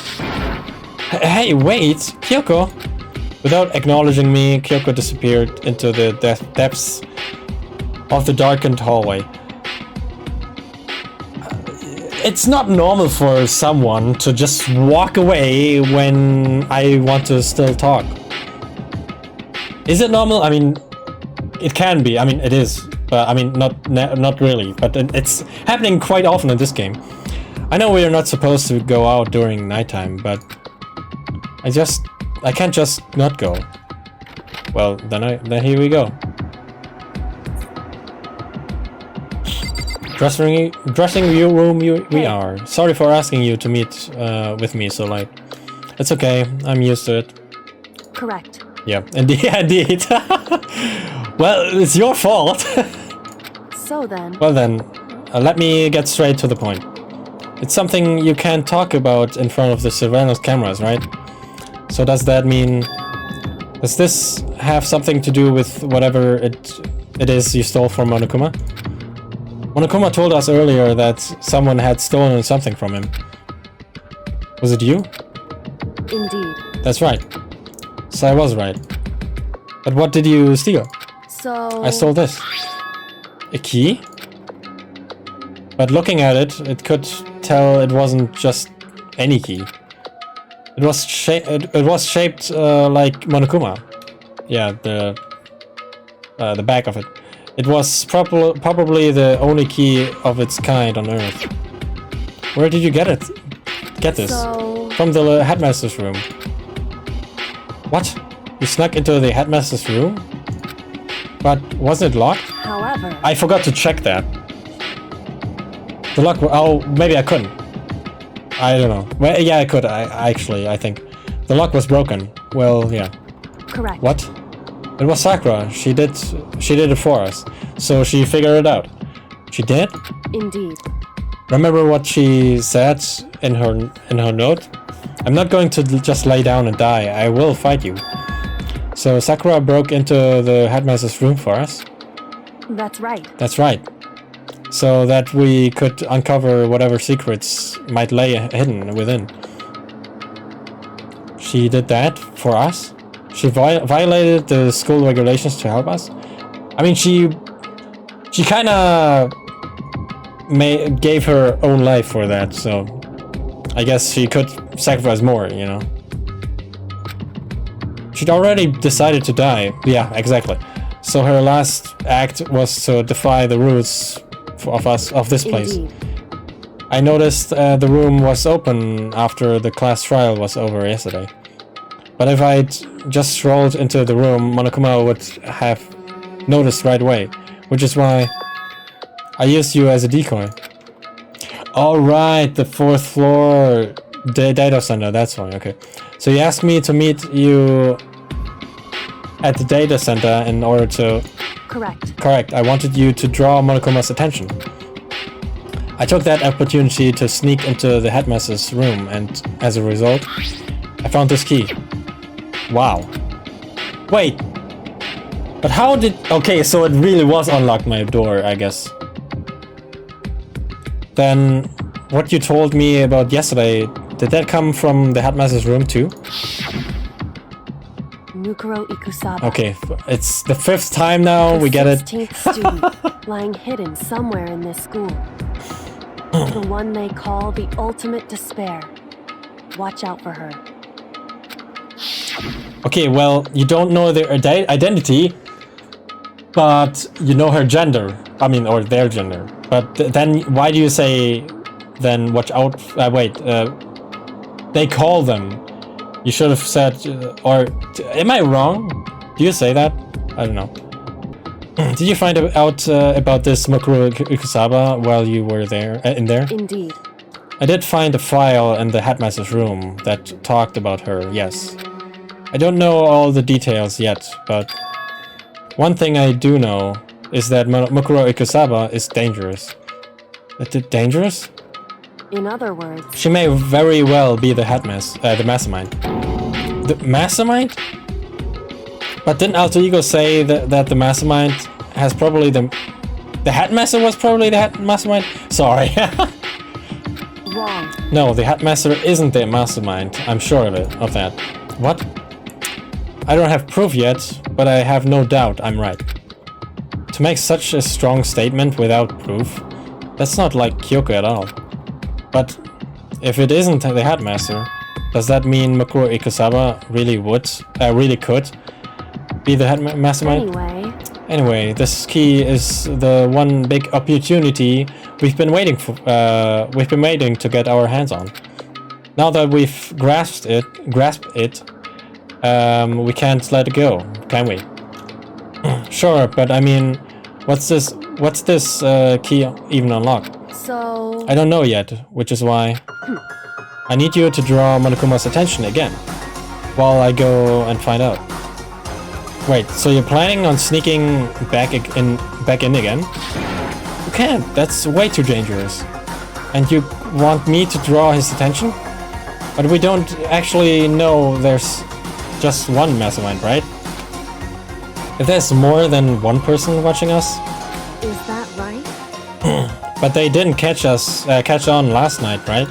Hey, wait! Kyoko! Without acknowledging me, Kyoko disappeared into the depths of the darkened hallway. It's not normal for someone to just walk away when I want to still talk. Is it normal? I mean, it can be. I mean, it is. But I mean, not really. But it's happening quite often in this game. I know we are not supposed to go out during nighttime, but I can't just not go. Well, then here we go. Dressing room we are. Sorry for asking you to meet with me so late. It's okay, I'm used to it. correct. Yeah, indeed. Well, it's your fault. So then, Well then, let me get straight to the point. It's something you can't talk about in front of the surveillance cameras, right? So does that mean... Does this have something to do with whatever it is you stole from Monokuma? Monokuma told us earlier that someone had stolen something from him. Was it you? indeed. That's right. So I was right. But what did you steal? So... I stole this. A key? But looking at it, it could tell it wasn't just any key. It was shaped like Monokuma. Yeah, the back of it. It was probably the only key of its kind on Earth. Where did you get it? Get this? So... From the headmaster's room. What? You snuck into the headmaster's room? But wasn't it locked? However... I forgot to check that. The lock... Oh, maybe I couldn't. I don't know. Well, yeah, I could. I think. The lock was broken. Well, yeah. Correct. What? It was Sakura. She did it for us. So she figured it out. She did? Indeed. Remember what she said in her note? I'm not going to just lay down and die. I will fight you. So Sakura broke into the headmaster's room for us? That's right. That's right. So that we could uncover whatever secrets might lay hidden within. She did that for us? She violated the school regulations to help us? I mean, she kinda gave her own life for that, so I guess she could sacrifice more, you know? She'd already decided to die. Yeah, exactly. So her last act was to defy the rules of this place. Indeed. I noticed the room was open after the class trial was over yesterday. But if I'd just strolled into the room, Monokuma would have noticed right away, which is why I used you as a decoy. Alright, the 4th floor data center, that's why, okay. So you asked me to meet you at the data center in order to... Correct. Correct, I wanted you to draw Monokuma's attention. I took that opportunity to sneak into the headmaster's room, and as a result, I found this key. Wow. Wait. But how did... Okay, so it really was unlocked my door, I guess. Then, what you told me about yesterday, did that come from the headmaster's room too? Mukuro Ikusaba. Okay, it's the 5th time now, we get it. The 16th student, lying hidden somewhere in this school. The one they call the ultimate despair. Watch out for her. Okay, well, you don't know their identity, but you know her gender. I mean, or their gender. But then why do you say, then watch out? Wait, they call them. You should have said, or am I wrong? Do you say that? I don't know. Did you find out about this Mukuro Ikusaba while you were there, in there? Indeed. I did find a file in the headmaster's room that talked about her, yes. I don't know all the details yet, but one thing I do know is that Mukuro Ikusaba is dangerous. Dangerous? In other words, She may very well be the the mastermind. The mastermind? But didn't Alter Ego say that the mastermind has probably the headmaster was probably the mastermind? Sorry. wrong. No, the headmaster isn't the mastermind. I'm sure of that. What? I don't have proof yet, but I have no doubt I'm right. To make such a strong statement without proof, that's not like Kyoko at all. But if it isn't the headmaster, does that mean Mukuro Ikusaba really could be the mastermind? Anyway, this key is the one big opportunity we've been waiting for. We've been waiting to get our hands on. Now that we've grasped it, we can't let it go, can we? Sure, but I mean, what's this key even unlock? So... I don't know yet, which is why I need you to draw Monokuma's attention again, while I go and find out. Wait, so you're planning on sneaking back in again? You can't, that's way too dangerous. And you want me to draw his attention? But we don't actually know there's just one mastermind, right? If there's more than one person watching us? Is that right? But they didn't catch on last night, right?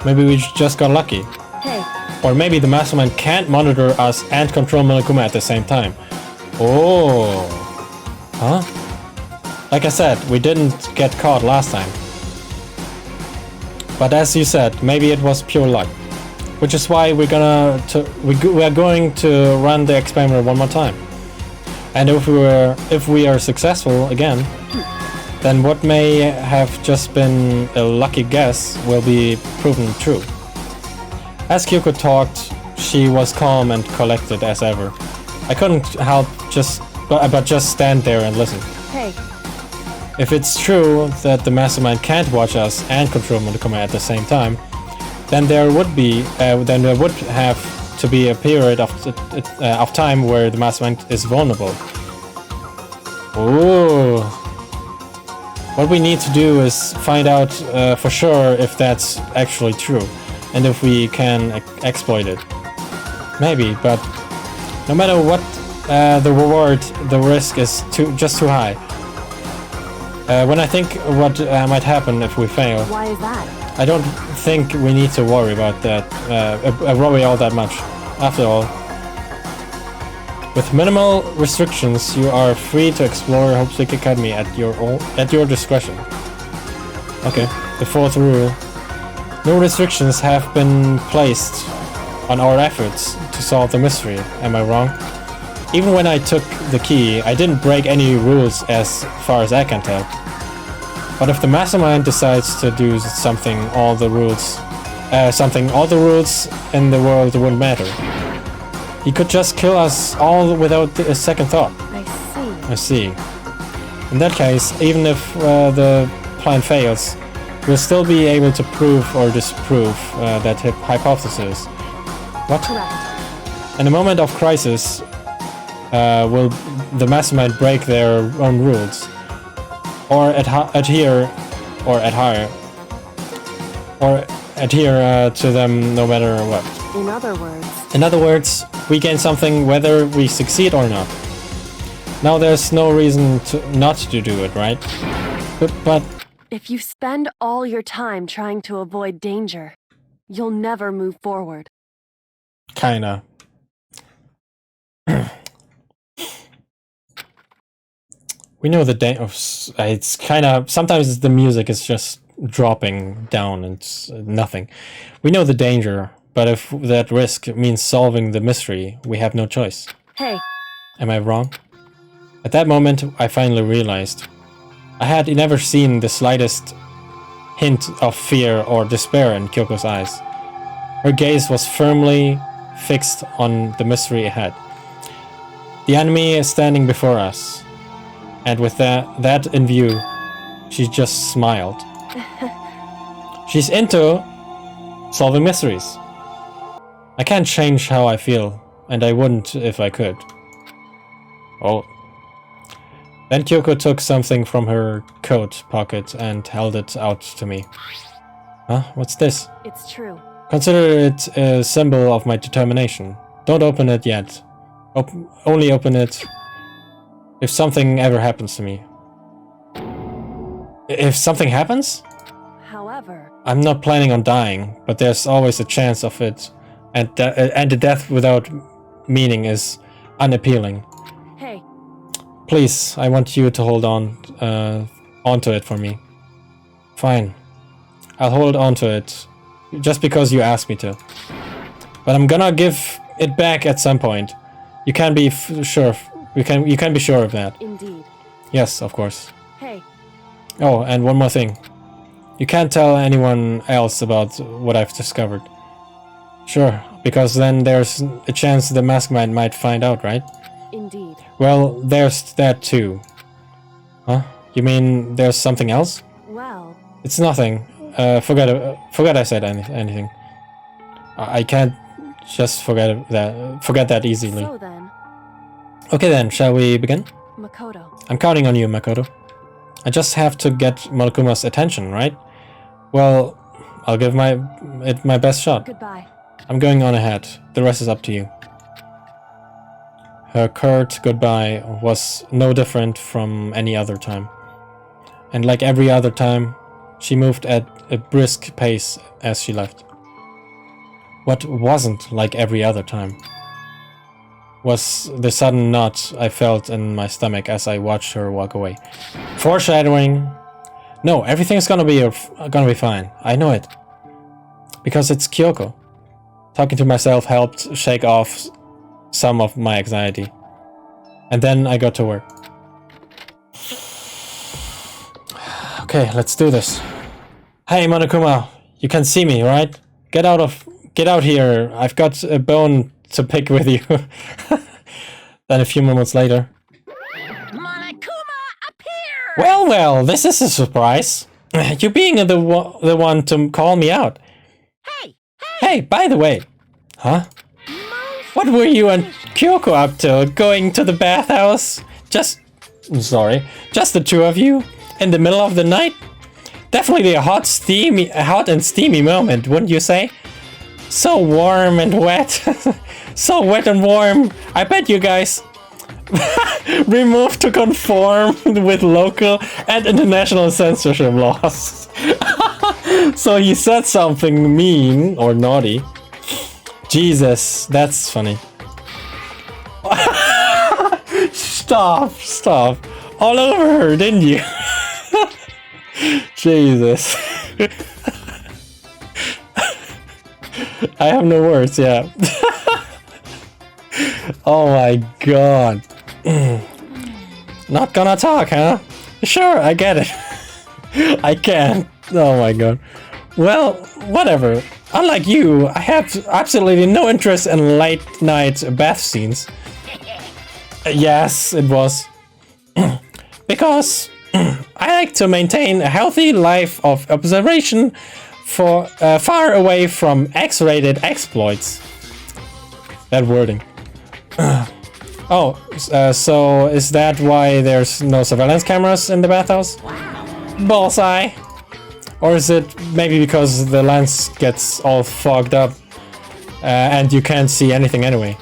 Maybe we just got lucky. Hey. Or maybe the mastermind can't monitor us and control Monokuma at the same time. Oh. Huh? Like I said, we didn't get caught last time. But as you said, maybe it was pure luck. Which is why we are going to run the experiment one more time. And if we are successful again, then what may have just been a lucky guess will be proven true. As Kyoko talked, she was calm and collected as ever. I couldn't help but just stand there and listen. Hey. If it's true that the mastermind can't watch us and control Monokuma at the same time, then there would have to be a period of time where the mastermind is vulnerable. Ooh. What we need to do is find out for sure if that's actually true, and if we can exploit it. Maybe, but no matter what the reward, the risk is just too high. When I think what might happen if we fail, Why is that? I don't think we need to worry about that, worry all that much. After all, with minimal restrictions, you are free to explore Hope Seek Academy at your discretion. Okay, the fourth rule. No restrictions have been placed on our efforts to solve the mystery. Am I wrong? Even when I took the key, I didn't break any rules as far as I can tell. But if the mastermind decides to do something, all the rules in the world wouldn't matter. He could just kill us all without a second thought. I see. In that case, even if the plan fails, we'll still be able to prove or disprove that hypothesis. What? Correct. In a moment of crisis, will the mastermind break their own rules, or adhere to them no matter what? In other words, we gain something whether we succeed or not. Now there's no reason not to do it, right? But if you spend all your time trying to avoid danger, you'll never move forward. Kinda. We know the it's kinda, sometimes the music is just dropping down and it's nothing. We know the danger, but if that risk means solving the mystery, we have no choice. Hey. Am I wrong? At that moment, I finally realized. I had never seen the slightest hint of fear or despair in Kyoko's eyes. Her gaze was firmly fixed on the mystery ahead. The enemy is standing before us. And with that in view, she just smiled. She's into solving mysteries. I can't change how I feel, and I wouldn't if I could. Oh. Then Kyoko took something from her coat pocket and held it out to me. Huh? What's this? It's true. Consider it a symbol of my determination. Don't open it yet. Only open it if something ever happens to me. If something happens? However, I'm not planning on dying, but there's always a chance of it, and the death without meaning is unappealing. hey, Please, I want you to hold onto it for me. Fine, I'll hold onto it, just because you asked me to. But I'm gonna give it back at some point. You can be sure. You can be sure of that. indeed. Yes, of course. Hey, Oh, and one more thing. You can't tell anyone else about what I've discovered. Sure, because then there's a chance the mastermind might find out, right? indeed. Well, there's that too. Huh? You mean there's something else? Well, It's nothing. Forget I said anything. I can't just forget that easily. so then, Okay then, shall we begin? Makoto. I'm counting on you, Makoto. I just have to get Monokuma's attention, right? Well, I'll give it my best shot. Goodbye. I'm going on ahead. The rest is up to you. Her curt goodbye was no different from any other time. And like every other time, she moved at a brisk pace as she left. What wasn't like every other time was the sudden knot I felt in my stomach as I watched her walk away. Foreshadowing. No, everything's gonna be fine. I know it. Because it's Kyoko. Talking to myself helped shake off some of my anxiety. And then I got to work. Okay, let's do this. Hey Monokuma, you can see me, right? Get out here. I've got a bone to pick with you. Then a few moments later. Monokuma appears! Well, this is a surprise. You being the one to call me out. Hey! Hey, by the way. Huh? What were you and Kyoko up to? Going to the bathhouse? Just the two of you? In the middle of the night? Definitely a hot and steamy moment, wouldn't you say? So warm and wet. So wet and warm. I bet you guys removed to conform with local and international censorship laws. So he said something mean or naughty. Jesus, that's funny. Stop. All over her, didn't you? Jesus. I have no words, yeah. Oh my god. Not gonna talk, huh? Sure, I get it. I can't. Oh my god. Well, whatever. Unlike you, I have absolutely no interest in late night bath scenes. Yes, it was. Because I like to maintain a healthy life of observation for far away from X-rated exploits. That wording. So is that why there's no surveillance cameras in the bathhouse? Bullseye. Or is it maybe because the lens gets all fogged up and you can't see anything anyway?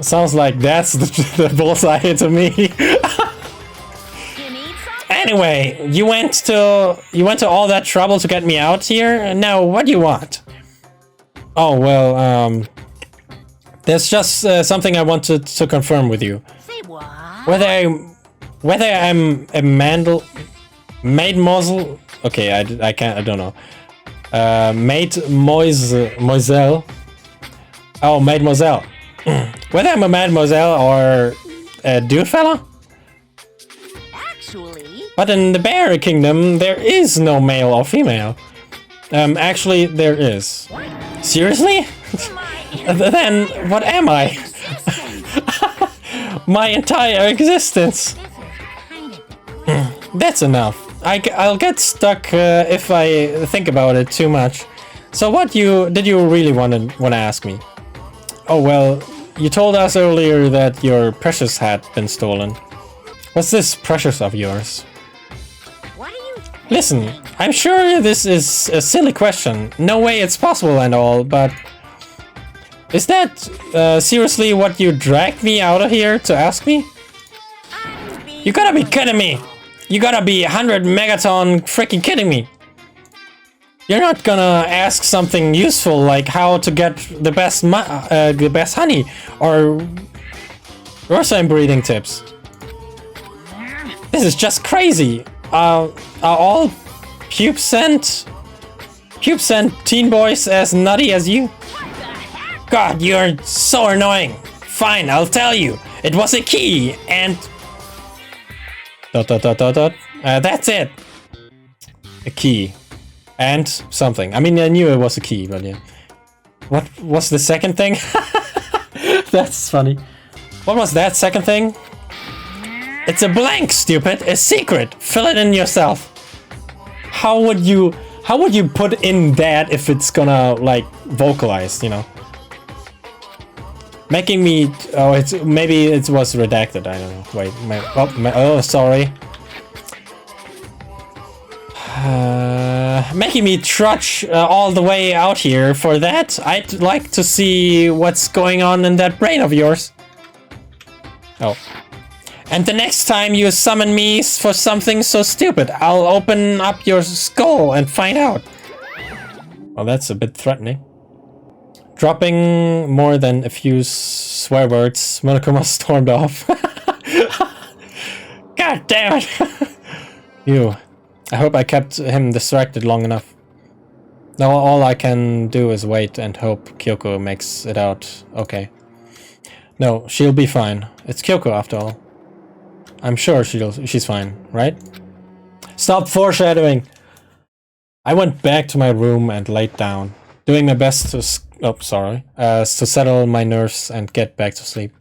Sounds like that's the bullseye to me. Anyway, you went to all that trouble to get me out here. Now, what do you want? Oh well, there's just something I wanted to confirm with you. Say what? Whether I'm a mademoiselle. Okay, I don't know. Mademoiselle. Oh, mademoiselle. Whether I'm a mademoiselle or a dude fella? Actually... But in the Bear Kingdom, there is no male or female. Actually, there is. Seriously? Then, what am I? My entire existence. That's enough. I'll get stuck if I think about it too much. So what did you really want to ask me? Oh well, you told us earlier that your precious had been stolen. What's this precious of yours? What are you... Listen, I'm sure this is a silly question. No way it's possible and all, but... Is that seriously what you dragged me out of here to ask me? You gotta be kidding me! You gotta be 100 megaton freaking kidding me! You're not gonna ask something useful like how to get the best honey or some breeding tips. This is just crazy. Are all pubescent teen boys as nutty as you? God, you're so annoying. Fine, I'll tell you. It was a key and... That's it. A key. And something. I mean, I knew it was a key, but yeah. What was the second thing? That's funny. What was that second thing? It's a blank, stupid. A secret. Fill it in yourself. How would you put in that if it's gonna, like, vocalize, you know? Making me... Oh, maybe it was redacted. I don't know. Wait. Oh, sorry. Making me trudge all the way out here for that. I'd like to see what's going on in that brain of yours. Oh. And the next time you summon me for something so stupid, I'll open up your skull and find out. Well, that's a bit threatening. Dropping more than a few swear words, Monokuma stormed off. God damn it! You. I hope I kept him distracted long enough. Now all I can do is wait and hope Kyoko makes it out okay. No, she'll be fine. It's Kyoko after all. I'm sure she's fine, right? Stop foreshadowing! I went back to my room and laid down, doing my best to settle my nerves and get back to sleep.